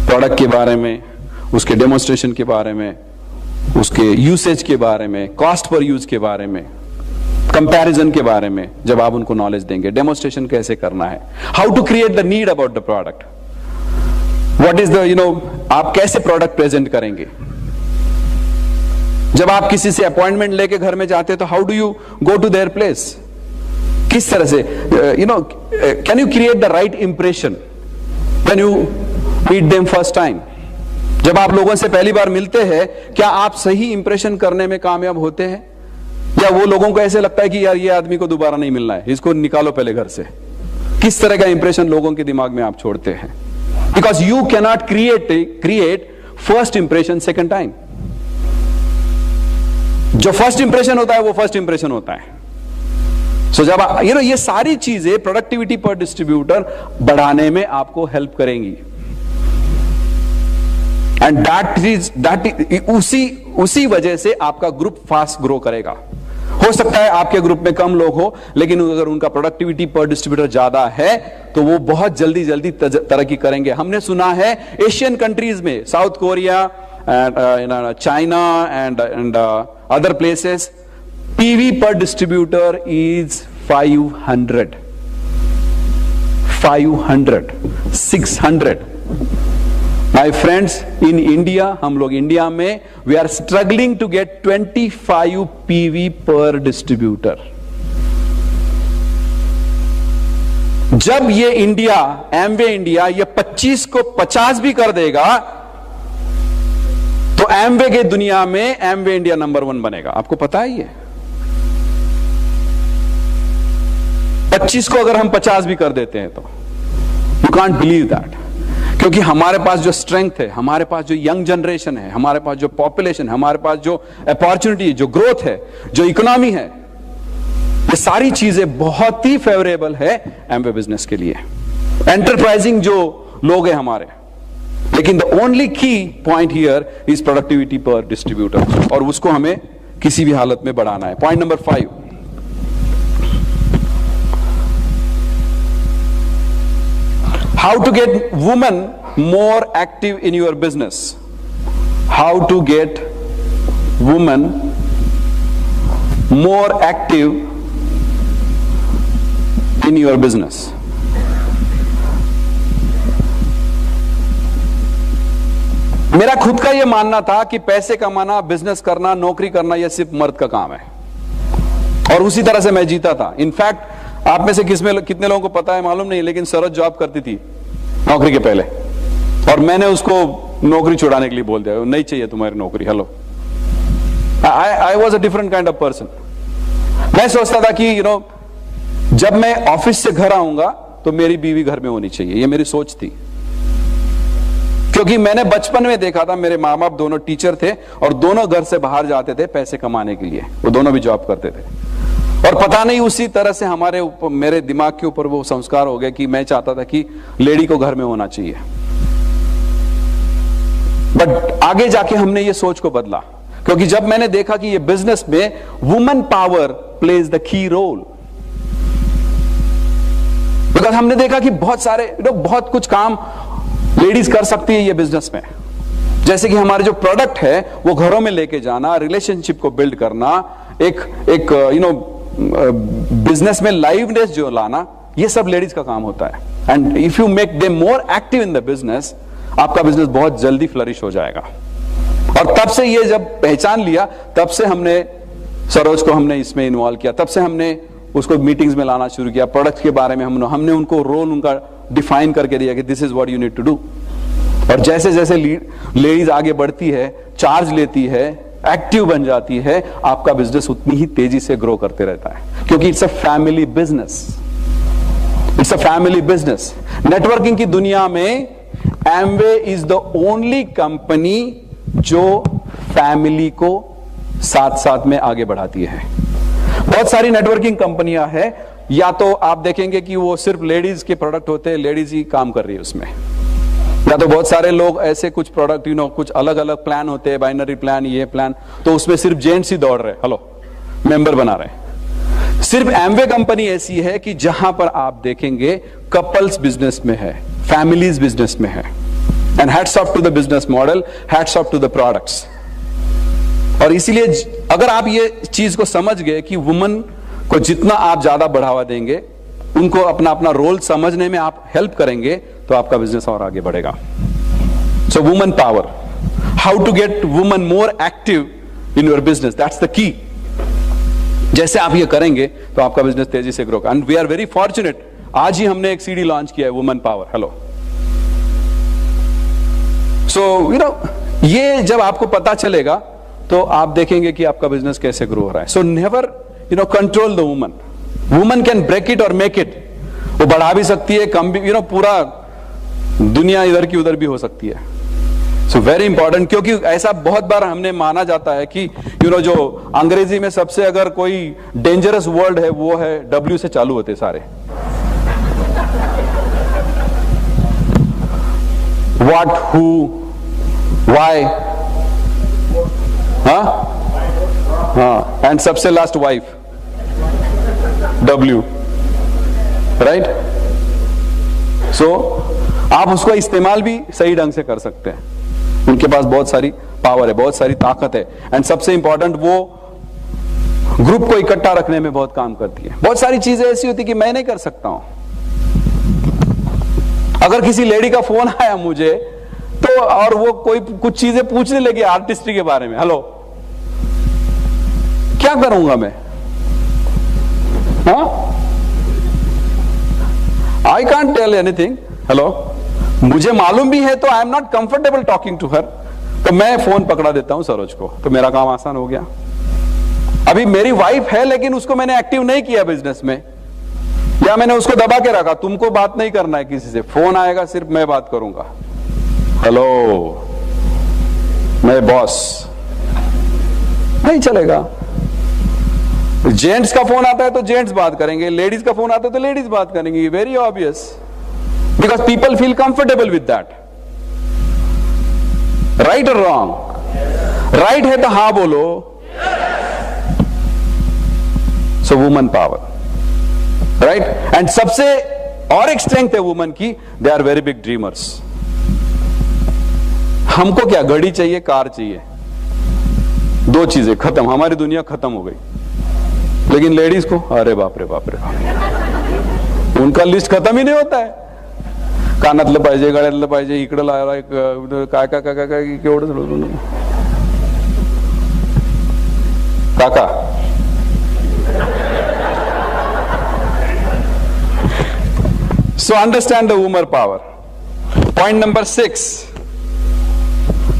प्रोडक्ट के बारे में, उसके डेमोन्स्ट्रेशन के बारे में, उसके यूसेज के बारे में, कॉस्ट पर यूज के बारे में, कंपैरिजन के बारे में, जब आप उनको नॉलेज देंगे, डेमोन्स्ट्रेशन कैसे करना है, how to create the need about the product, what is the आप कैसे प्रोडक्ट प्रेजेंट करेंगे। जब आप किसी से अपॉइंटमेंट लेके घर में जाते हैं तो how do you go to their place, किस तरह से can you create the right impression when you meet them first time. जब आप लोगों से पहली बार मिलते हैं, क्या आप सही इंप्रेशन करने में कामयाब होते हैं, या वो लोगों को ऐसे लगता है कि यार ये आदमी को दोबारा नहीं मिलना है, इसको निकालो पहले घर से? किस तरह का इंप्रेशन लोगों के दिमाग में आप छोड़ते हैं? Because you cannot create first impression second time. जो फर्स्ट इंप्रेशन होता है वो फर्स्ट इंप्रेशन होता है। सो जब ये सारी चीजें प्रोडक्टिविटी पर डिस्ट्रीब्यूटर बढ़ाने में आपको हेल्प करेंगी। एंड उसी वजह से आपका ग्रुप फास्ट ग्रो करेगा। हो सकता है आपके ग्रुप में कम लोग हो, लेकिन अगर उनका प्रोडक्टिविटी पर डिस्ट्रीब्यूटर ज्यादा है तो वो बहुत जल्दी तरक्की करेंगे। हमने सुना है एशियन कंट्रीज में, South Korea, China and other places, PV per distributor is 500, 600। My friends, in India, हम लोग इंडिया में we are struggling to get 25 PV per distributor. जब ये इंडिया, एमवे इंडिया, ये 25 को 50 भी कर देगा तो एमवे के दुनिया में एमवे इंडिया नंबर 1 बनेगा। आपको पता है ये? 25 को अगर हम 50 भी कर देते हैं तो यू कांट बिलीव दैट। क्योंकि हमारे पास जो स्ट्रेंथ है, हमारे पास जो यंग जनरेशन है, हमारे पास जो पॉपुलेशन है, हमारे पास जो अपॉर्चुनिटी, जो ग्रोथ है, जो इकोनॉमी है, ये सारी चीजें बहुत ही फेवरेबल है एमवे बिजनेस के लिए। एंटरप्राइजिंग जो लोग हैं हमारे, लेकिन द ओनली की पॉइंट हियर इज प्रोडक्टिविटी पर डिस्ट्रीब्यूटर, और उसको हमें किसी भी हालत में बढ़ाना है। Point number 5, how to get women more active in your business. How to get women more active in your business. मेरा खुद का यह मानना था कि पैसे कमाना, बिजनेस करना, नौकरी करना यह सिर्फ मर्द का काम है, और उसी तरह से मैं जीता था। इनफैक्ट आप में से कितने लोगों को पता है मालूम नहीं, लेकिन सरोज जॉब करती थी नौकरी के पहले, और मैंने उसको नौकरी छुड़ाने के लिए बोल दिया, नहीं चाहिए तुम्हारी नौकरी। Hello, I was a different kind of person. मैं सोचता था कि जब मैं ऑफिस से घर आऊंगा तो मेरी बीवी घर में होनी चाहिए, ये मेरी सोच थी। क्योंकि मैंने बचपन में देखा था, मेरे माँ बाप दोनों टीचर थे और दोनों घर से बाहर जाते थे पैसे कमाने के लिए, वो दोनों भी जॉब करते थे, और पता नहीं उसी तरह से हमारे ऊपर, मेरे दिमाग के ऊपर वो संस्कार हो गया कि मैं चाहता था कि लेडी को घर में होना चाहिए। बट आगे जाके हमने ये सोच को बदला, क्योंकि जब मैंने देखा कि ये बिजनेस में women power plays the key role, because हमने देखा कि बहुत कुछ काम लेडीज कर सकती है ये बिजनेस में। जैसे कि हमारे जो प्रोडक्ट है वो घरों में लेके जाना, रिलेशनशिप को बिल्ड करना, एक बिजनेस में लाइवनेस जो लाना, ये सब लेडीज का काम होता है। And if you make them more active in the business, आपका बिजनेस बहुत जल्दी फ्लरिश हो जाएगा। और तब से ये जब पहचान लिया, तब से हमने सरोज को हमने इसमें इन्वॉल्व किया, तब से हमने उसको मीटिंग्स में लाना शुरू किया। प्रोडक्ट के बारे में हमने उनको रोल उनका डिफाइन करके दिया कि this is what you need to do. और जैसे जैसे लेडीज आगे बढ़ती है, चार्ज लेती है, एक्टिव बन जाती है, आपका बिजनेस उतनी ही तेजी से ग्रो करते रहता है, क्योंकि it's a family business. It's a family business. Networking की दुनिया में Amway is the only company जो फैमिली को साथ साथ में आगे बढ़ाती है। बहुत सारी नेटवर्किंग कंपनियां हैं, या तो आप देखेंगे कि वो सिर्फ लेडीज के प्रोडक्ट होते हैं, लेडीज ही काम कर रही है उसमें, या तो बहुत सारे लोग ऐसे कुछ प्रोडक्ट कुछ अलग अलग प्लान होते हैं, बाइनरी प्लान, ये प्लान, तो उसमें सिर्फ जेंट्स ही दौड़ रहे, हेलो, मेंबर बना रहे। सिर्फ एमवे कंपनी ऐसी है कि जहां पर आप देखेंगे कपल्स बिजनेस में है, फैमिलीज बिजनेस में है। And hats off to the business model, hats off to the products. और इसीलिए अगर आप ये चीज को समझ गए कि वुमन को जितना आप ज्यादा बढ़ावा देंगे, उनको अपना अपना रोल समझने में आप हेल्प करेंगे, तो आपका बिजनेस और आगे बढ़ेगा। So woman power, how to get woman more active in your business, that's the key. जैसे आप ये करेंगे तो आपका बिजनेस तेजी से grow. And we are very fortunate, आज ही हमने एक सीडी लॉन्च किया है, वुमन पावर। हेलो, सो ये जब आपको पता चलेगा तो आप देखेंगे कि आपका बिजनेस कैसे ग्रो हो रहा है। So never control the woman. Woman can break it और मेक इट। वो बढ़ा भी सकती है, कम भी, पूरा दुनिया इधर की उधर भी हो सकती है। सो वेरी इंपॉर्टेंट, क्योंकि ऐसा बहुत बार हमने माना जाता है कि जो अंग्रेजी में सबसे अगर कोई डेंजरस वर्ड है वो है W से चालू होते सारे। व्हाट, हु, वाई, हाँ, एंड सबसे लास्ट वाइफ, W, राइट। सो आप उसको इस्तेमाल भी सही ढंग से कर सकते हैं। उनके पास बहुत सारी पावर है, बहुत सारी ताकत है, एंड सबसे इंपॉर्टेंट वो ग्रुप को इकट्ठा रखने में बहुत काम करती है। बहुत सारी चीजें ऐसी होती कि मैं नहीं कर सकता हूं। अगर किसी लेडी का फोन आया मुझे तो, और वो कोई कुछ चीजें पूछने लगी आर्टिस्ट्री के बारे में, हेलो, क्या करूंगा मैं? I can't tell anything. Hello, मुझे मालूम भी है तो I am not comfortable talking to her, तो मैं फोन पकड़ा देता हूं सरोज को, तो मेरा काम आसान हो गया। अभी मेरी वाइफ है लेकिन उसको मैंने एक्टिव नहीं किया बिजनेस में, या मैंने उसको दबा के रखा, तुमको बात नहीं करना है किसी से, फोन आएगा सिर्फ मैं बात करूंगा। हेलो मैं बॉस, नहीं चलेगा। जेंट्स का फोन आता है तो जेंट्स बात करेंगे, लेडीज का फोन आता है तो लेडीज बात करेंगी, very obvious, because people feel comfortable with that. Right और रॉन्ग? राइट है तो हाँ बोलो। So woman power, right. And सबसे और एक स्ट्रेंथ है वुमन की, they are very big dreamers. हमको क्या गाड़ी चाहिए, कार चाहिए, दो चीजें खत्म, हमारी दुनिया खत्म हो गई। लेकिन लेडीज को अरे बाप रे बाप रे बाप, उनका लिस्ट खत्म ही नहीं होता है। कानातलं पाहिजे, गळ्यातलं पाहिजे, इकडं लावायला काय काय काय काय केवढं काका। So understand the woman power. Point number 6.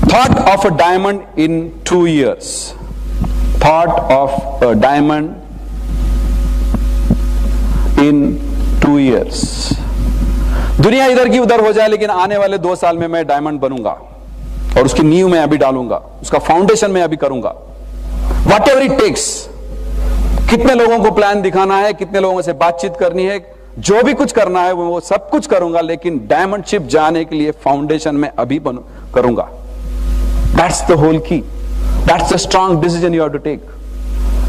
Thought of a diamond in 2 years. Thought of a diamond in 2 years. दुनिया इधर की उधर हो जाए, लेकिन आने वाले 2 साल में मैं डायमंड बनूंगा, और उसकी नींव मैं अभी डालूंगा, उसका फाउंडेशन मैं अभी करूंगा। Whatever it takes. कितने लोगों को प्लान दिखाना है, कितने लोगों से बातचीत करनी है, जो भी कुछ करना है वो सब कुछ करूंगा, लेकिन डायमंड शिप जाने के लिए फाउंडेशन में अभी करूंगा। That's the whole key, that's the strong decision you have to take,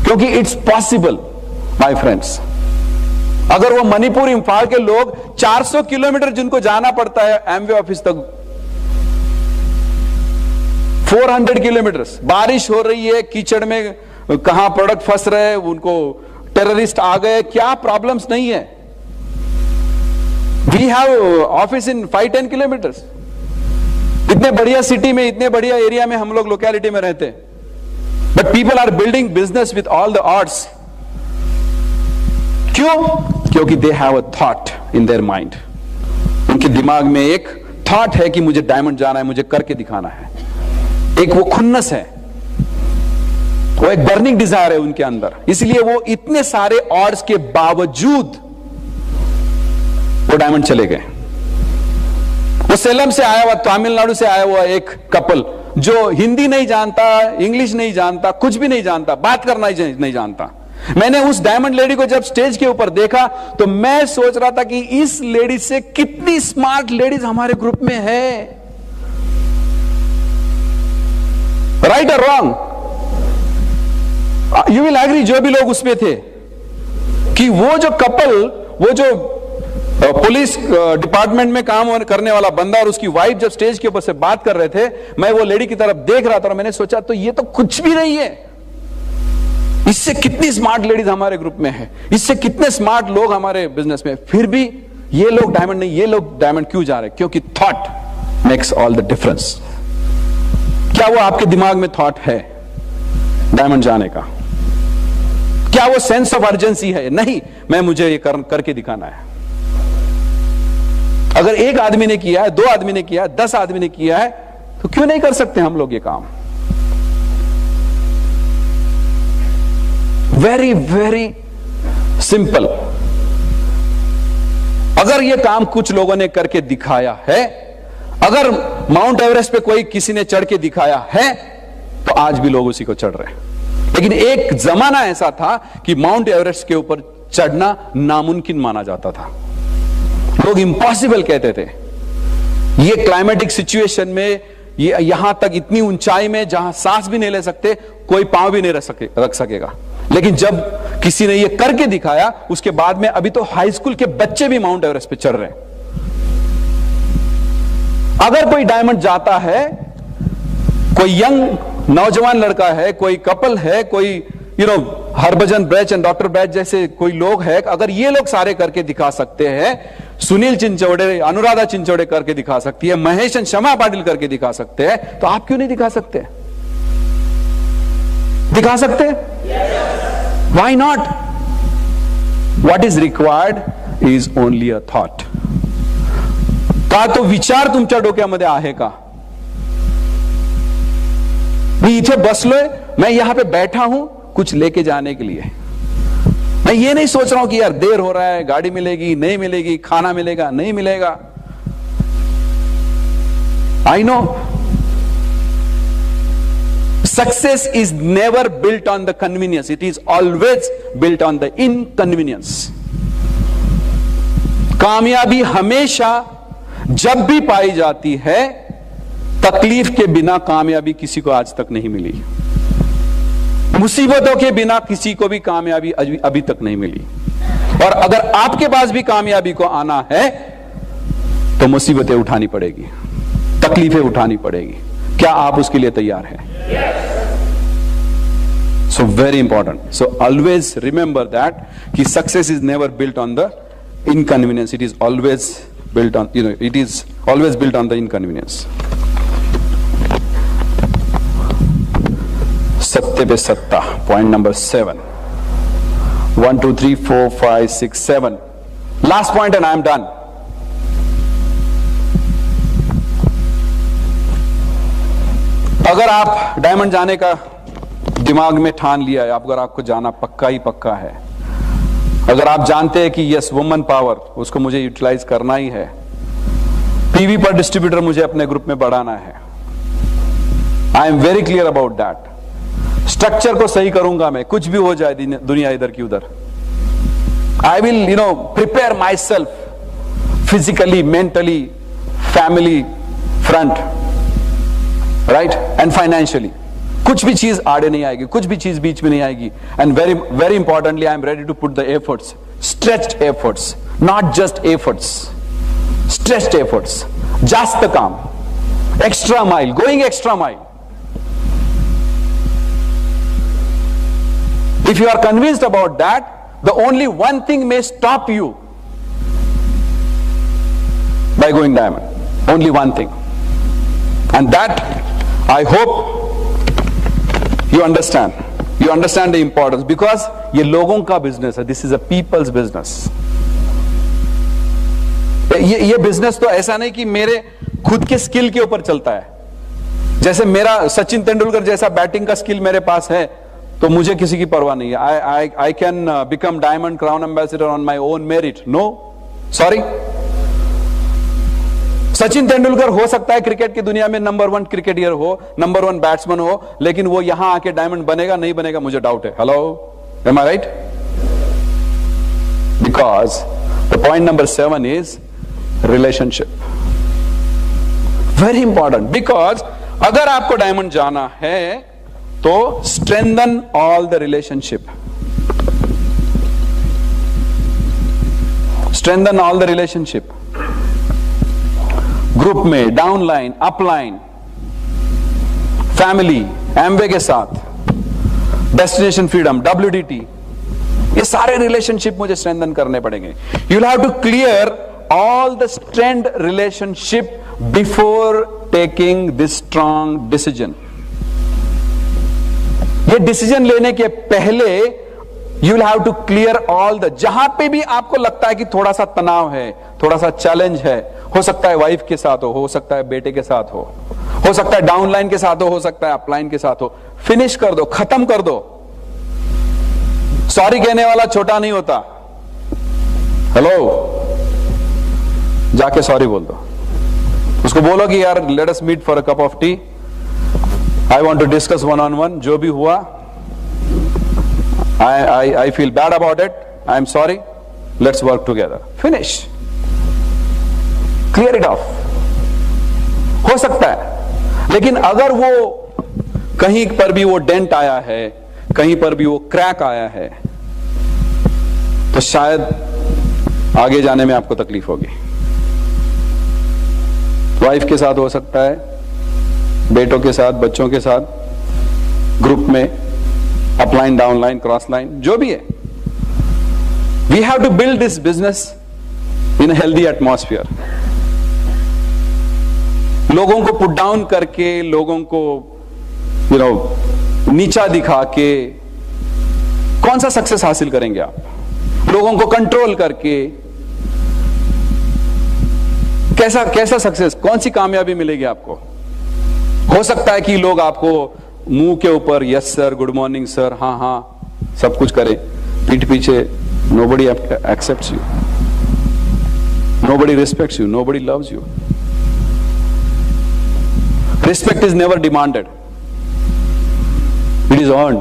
क्योंकि इट्स पॉसिबल माय फ्रेंड्स। अगर वो मणिपुर इंफाल के लोग 400 किलोमीटर जिनको जाना पड़ता है एमवे ऑफिस तक, 400 किलोमीटर, बारिश हो रही है, कीचड़ में कहां प्रोडक्ट फंस रहे, उनको टेररिस्ट आ गए, क्या प्रॉब्लम्स नहीं है। We have office in 5-10 kilometres. इतने बढ़िया सिटी में, इतने बढ़िया एरिया में हम लोग लोकेलिटी में रहते हैं, but people are building business with all the odds. क्यों? क्योंकि they have a thought in their mind. उनके दिमाग में एक थॉट है कि मुझे डायमंड जाना है, मुझे करके दिखाना है। एक वो खुन्नस है, वो एक बर्निंग डिजायर है उनके अंदर, इसलिए वो इतने सारे ऑड्स के बावजूद वो डायमंड चले गए। वो सेलम से आया हुआ, तमिलनाडु से आया हुआ एक कपल जो हिंदी नहीं जानता, इंग्लिश नहीं जानता, कुछ भी नहीं जानता, बात करना ही नहीं जानता। मैंने उस डायमंड लेडी को जब स्टेज के ऊपर देखा तो मैं सोच रहा था कि इस लेडी से कितनी स्मार्ट लेडीज हमारे ग्रुप में है। राइट और रॉन्ग? यू विल एग्री, जो भी लोग उसमें थे, कि वो जो कपल, वो जो पुलिस डिपार्टमेंट में काम करने वाला बंदा और उसकी वाइफ जब स्टेज के ऊपर से बात कर रहे थे, मैं वो लेडी की तरफ देख रहा था और मैंने सोचा तो ये तो कुछ भी नहीं है, इससे कितनी स्मार्ट लेडीज हमारे ग्रुप में है, इससे कितने स्मार्ट लोग हमारे बिजनेस में, फिर भी ये लोग डायमंड नहीं, ये लोग डायमंड क्यों जा रहे? क्योंकि thought makes all the difference. क्या वो आपके दिमाग में थॉट है डायमंड जाने का? क्या वो सेंस ऑफ अर्जेंसी है? नहीं, मैं मुझे ये करके दिखाना है। अगर एक आदमी ने किया है, 2 आदमी ने किया है, 10 आदमी ने किया है, तो क्यों नहीं कर सकते हम लोग ये काम? Very very simple. अगर ये काम कुछ लोगों ने करके दिखाया है, अगर माउंट एवरेस्ट पे कोई किसी ने चढ़ के दिखाया है, तो आज भी लोग उसी को चढ़ रहे हैं। लेकिन एक जमाना ऐसा था कि माउंट एवरेस्ट के ऊपर चढ़ना नामुमकिन माना जाता था, लोग इम्पॉसिबल कहते थे। ये क्लाइमेटिक सिचुएशन में, ये यहां तक इतनी ऊंचाई में जहां सांस भी नहीं ले सकते, कोई पांव भी नहीं रख सकेगा। लेकिन जब किसी ने ये करके दिखाया, उसके बाद में अभी तो हाई स्कूल के बच्चे भी माउंट एवरेस्ट पे चढ़ रहे हैं। अगर कोई डायमंड जाता है, कोई यंग नौजवान लड़का है, कोई कपल है, कोई Harbhajan batch and doctor batch जैसे कोई लोग हैं, अगर ये लोग सारे करके दिखा सकते हैं, सुनील चिंचोड़े, अनुराधा चिंचोड़े करके दिखा सकती है, महेश एंड शमा पाटिल करके दिखा सकते हैं, तो आप क्यों नहीं दिखा सकते? दिखा सकते हैं? Why not? What is required is only a thought. का तो विचार तुमच्या डोक्यामध्ये आहे का? मी इथे बसलोय, मैं यहां पे बैठा हूं कुछ लेके जाने के लिए। मैं ये नहीं सोच रहा हूं कि यार देर हो रहा है, गाड़ी मिलेगी नहीं मिलेगी, खाना मिलेगा नहीं मिलेगा। I know success is never built on the convenience. It is always built on the inconvenience. कामयाबी हमेशा जब भी पाई जाती है, तकलीफ के बिना कामयाबी किसी को आज तक नहीं मिली। मुसीबतों के बिना किसी को भी कामयाबी अभी तक नहीं मिली। और अगर आपके पास भी कामयाबी को आना है तो मुसीबतें उठानी पड़ेगी, तकलीफें उठानी पड़ेगी। क्या आप उसके लिए तैयार हैं? So very important. So always remember that कि success is never built on the inconvenience. It is always built on, it is always built on the inconvenience. सत्य पे सत्ता, point number 7. 1, 2, 3, 4, 5, 6, 7. Last point and I am done. अगर आप डायमंड जाने का दिमाग में ठान लिया है, अगर आपको जाना पक्का ही पक्का है, अगर आप जानते हैं कि यस वुमन पावर, उसको मुझे यूटिलाइज करना ही है, पीवी पर डिस्ट्रीब्यूटर मुझे अपने ग्रुप में बढ़ाना है, I am very clear about that. Structure को सही करूंगा मैं, कुछ भी हो जाए दुनिया इधर की उधर। I will prepare my self physically, mentally, family front, right, and financially. कुछ भी चीज आड़े नहीं आएगी, कुछ भी चीज बीच में नहीं आएगी। And very very importantly, I am ready to put the efforts, stretched efforts, not just efforts, stretched efforts, जास्त काम, extra mile, going extra mile. If you are convinced about that, the only one thing may stop you by going diamond. Only one thing. And that, I hope you understand. You understand the importance. Because ये लोगों का business है. This is a people's business. ये business तो ऐसा नहीं कि मेरे खुद के स्किल के ऊपर चलता है। जैसे मेरा सचिन तेंदुलकर जैसा बैटिंग का स्किल मेरे पास है, तो मुझे किसी की परवाह नहीं है। I can become diamond crown ambassador on my own merit. No, sorry. Sachin Tendulkar हो सकता है क्रिकेट की दुनिया में नंबर 1 क्रिकेटर हो, नंबर 1 बैट्समैन हो, लेकिन वो यहां आके डायमंड बनेगा नहीं बनेगा मुझे डाउट है। Hello, am I right? Because the point number 7 is relationship. Very important. Because अगर आपको डायमंड जाना है तो strengthen all the relationship. Strengthen all the relationship. Group में, डाउनलाइन, अपलाइन, फैमिली, एमवे के साथ, डेस्टिनेशन फ्रीडम, WDT, ये सारे रिलेशनशिप मुझे स्ट्रेंथन करने पड़ेंगे। You'll have to clear all the strained relationship before taking this strong decision. ये डिसीजन लेने के पहले you will have to clear all the, जहां पे भी आपको लगता है कि थोड़ा सा तनाव है, थोड़ा सा चैलेंज है, हो सकता है वाइफ के साथ हो सकता है बेटे के साथ हो सकता है डाउनलाइन के साथ हो सकता है अपलाइन के साथ हो, फिनिश कर दो, खत्म कर दो। सॉरी कहने वाला छोटा नहीं होता। हेलो, जाके सॉरी बोल दो, उसको बोलो कि यार let us meet for a cup of tea, I want to discuss one-on-one. जो भी हुआ, I feel bad about it. I am sorry. Let's work together. Finish. Clear it off. हो सकता है, लेकिन अगर वो कहीं पर भी वो डेंट आया है, कहीं पर भी वो क्रैक आया है, तो शायद आगे जाने में आपको तकलीफ होगी। वाइफ के साथ हो सकता है, बेटों के साथ, बच्चों के साथ, ग्रुप में, अपलाइन, डाउनलाइन, क्रॉस लाइन, जो भी है। We have to build this business in healthy atmosphere. लोगों को पुट डाउन करके, लोगों को नीचा दिखा के कौन सा सक्सेस हासिल करेंगे आप? लोगों को कंट्रोल करके कैसा सक्सेस, कौन सी कामयाबी मिलेगी आपको? हो सकता है कि लोग आपको मुंह के ऊपर yes sir, good morning sir, हाँ हाँ सब कुछ करें, पीठ पीछे nobody accepts you, nobody respects you, nobody loves you. Respect is never demanded, it is earned.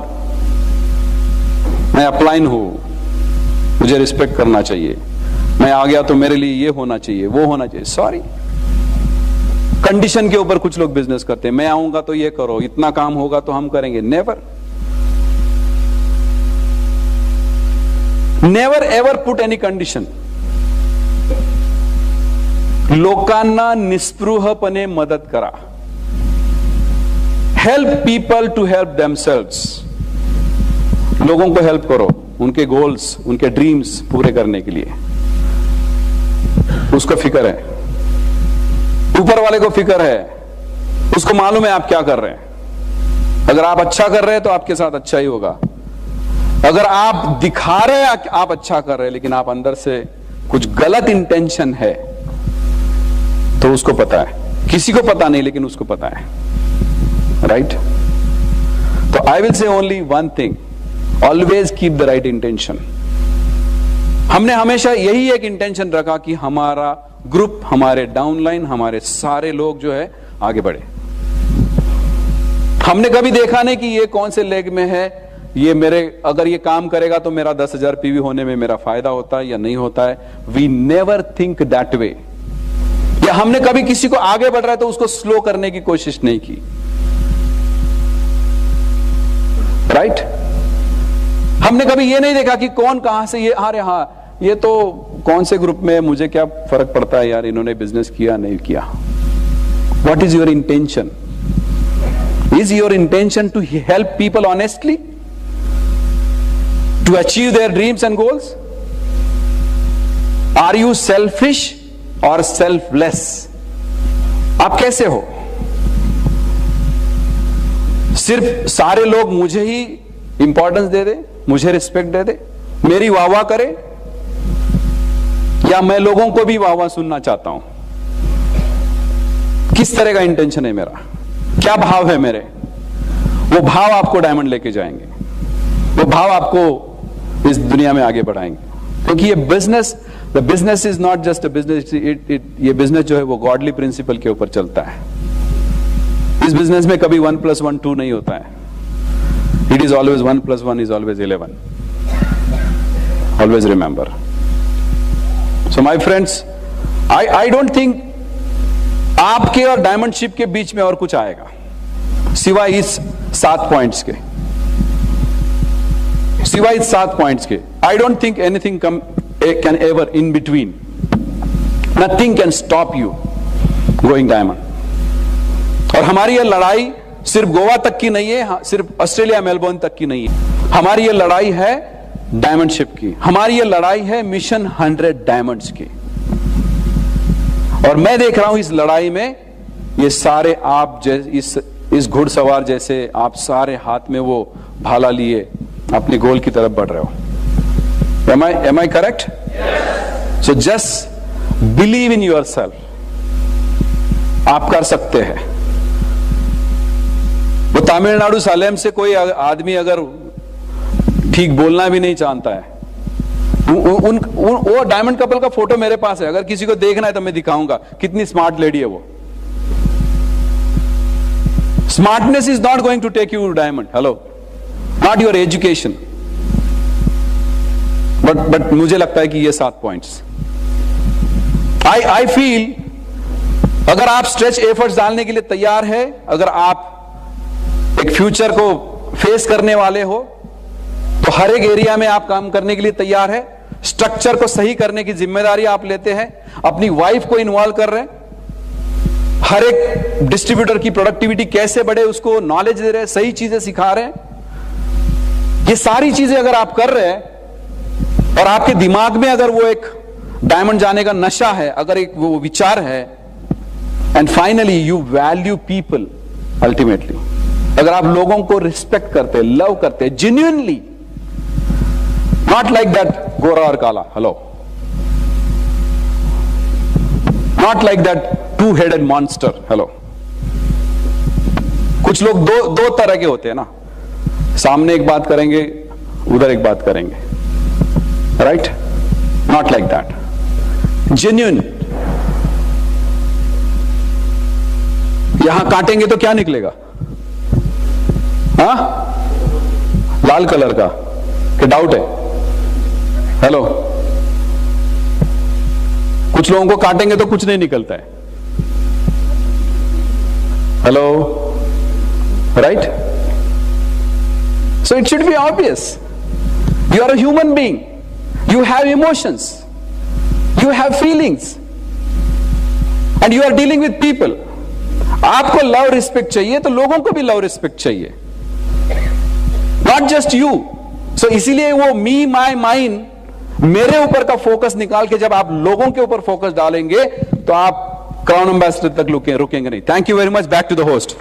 मैं अपलाइन हूं, मुझे रिस्पेक्ट करना चाहिए, मैं आ गया तो मेरे लिए ये होना चाहिए, वो होना चाहिए। सॉरी, कंडीशन के ऊपर कुछ लोग बिजनेस करते हैं, मैं आऊंगा तो ये करो, इतना काम होगा तो हम करेंगे। Never, never ever put any condition. लोकांना निस्पृहपणे मदत करा। Help people to help themselves. लोगों को हेल्प करो उनके गोल्स, उनके ड्रीम्स पूरे करने के लिए। उसको फिक्र है, ऊपर वाले को फिक्र है, उसको मालूम है आप क्या कर रहे हैं। अगर आप अच्छा कर रहे हैं तो आपके साथ अच्छा ही होगा। अगर आप दिखा रहे हैं आप अच्छा कर रहे हैं लेकिन आप अंदर से कुछ गलत इंटेंशन है, तो उसको पता है। किसी को पता नहीं लेकिन उसको पता है, राइट? तो I will say only one thing, always keep the right intention. हमने हमेशा यही एक इंटेंशन रखा कि हमारा ग्रुप, हमारे डाउनलाइन, हमारे सारे लोग जो है आगे बढ़े। हमने कभी देखा नहीं कि ये कौन से लेग में है, ये मेरे अगर ये काम करेगा तो मेरा 10,000 पीवी होने में मेरा फायदा होता है या नहीं होता है। We never think that way. या हमने कभी किसी को आगे बढ़ रहा है तो उसको स्लो करने की कोशिश नहीं की, राइट? हमने कभी ये नहीं देखा कि कौन कहां से ये आ रहे, हाँ ये तो कौन से ग्रुप में, मुझे क्या फर्क पड़ता है यार, इन्होंने बिजनेस किया नहीं किया। What is your intention? Is your intention to help people honestly, to achieve their dreams and goals? Are you selfish और सेल्फलेस? आप कैसे हो? सिर्फ सारे लोग मुझे ही इंपॉर्टेंस दे दे, मुझे रिस्पेक्ट दे दे, मेरी वाह वाह करे, या मैं लोगों को भी वाह वाह सुनना चाहता हूं? किस तरह का इंटेंशन है मेरा, क्या भाव है मेरे? वो भाव आपको डायमंड लेके जाएंगे, वो भाव आपको इस दुनिया में आगे बढ़ाएंगे। क्योंकि ये business, the business is not just a business, ये बिजनेस जो है वो गॉडली प्रिंसिपल के ऊपर चलता है। इस बिजनेस में कभी 1 + 1 2 नहीं होता है। It is always 1 + 1 is always 11. Always remember. So my friends, I don't think आपके और डायमंड शिप के बीच में और कुछ आएगा सिवाय इस 7 पॉइंट्स के, सिवाय इस 7 पॉइंट्स के। I don't think anything can ever in between. Nothing can stop you going diamond. और हमारी ये लड़ाई सिर्फ गोवा तक की नहीं है, सिर्फ ऑस्ट्रेलिया मेलबोर्न तक की नहीं है। हमारी ये लड़ाई है डायमंड शिप की, हमारी ये लड़ाई है मिशन 100 डायमंड्स की। और मैं देख रहा हूं इस लड़ाई में ये सारे आप इस घुड़सवार जैसे आप सारे हाथ में वो भाला लिए अपने गोल की तरफ बढ़ रहे हो। Am I correct? Yes. So just believe in yourself. आप कर सकते हैं। वो तमिलनाडु सालेम से कोई आदमी अगर ठीक बोलना भी नहीं जानता है, वो डायमंड कपल का फोटो मेरे पास है, अगर किसी को देखना है तो मैं दिखाऊंगा कितनी स्मार्ट लेडी है वो। Smartness is not going to take you diamond, hello, not your education, but मुझे लगता है कि ये 7 पॉइंट्स आई फील, अगर आप स्ट्रेच एफर्ट्स डालने के लिए तैयार है, अगर आप एक फ्यूचर को फेस करने वाले हो, तो हर एक एरिया में आप काम करने के लिए तैयार है, स्ट्रक्चर को सही करने की जिम्मेदारी आप लेते हैं, अपनी वाइफ को इन्वॉल्व कर रहे हैं, हर एक डिस्ट्रीब्यूटर की प्रोडक्टिविटी कैसे बढ़े उसको नॉलेज दे रहे हैं, सही चीजें सिखा रहे हैं। ये सारी चीजें अगर आप कर रहे हैं और आपके दिमाग में अगर वो एक डायमंड जाने का नशा है, अगर एक वो विचार है, and finally you value people, ultimately अगर आप लोगों को रिस्पेक्ट करते, लव करते, जेन्युइनली, नॉट लाइक दैट गोरा और काला, hello, not like that 2-headed monster, hello. कुछ लोग दो तरह के होते हैं ना, सामने एक बात करेंगे, उधर एक बात करेंगे, right? Not like that, genuine. यहां काटेंगे तो क्या निकलेगा? हाँ, लाल कलर का, क्या डाउट है? हेलो, कुछ लोगों को काटेंगे तो कुछ नहीं निकलता है। Hello, right? So it should be obvious, you are a human being, you have emotions, you have feelings and you are dealing with people. आपको लव रिस्पेक्ट चाहिए तो लोगों को भी लव रिस्पेक्ट चाहिए, नॉट जस्ट यू। सो इसीलिए वो मी माई माइन, मेरे ऊपर का फोकस निकाल के जब आप लोगों के ऊपर फोकस डालेंगे तो आप क्राउन एम्बेसडर तक रुकेंगे नहीं। Thank you very much. Back to the host.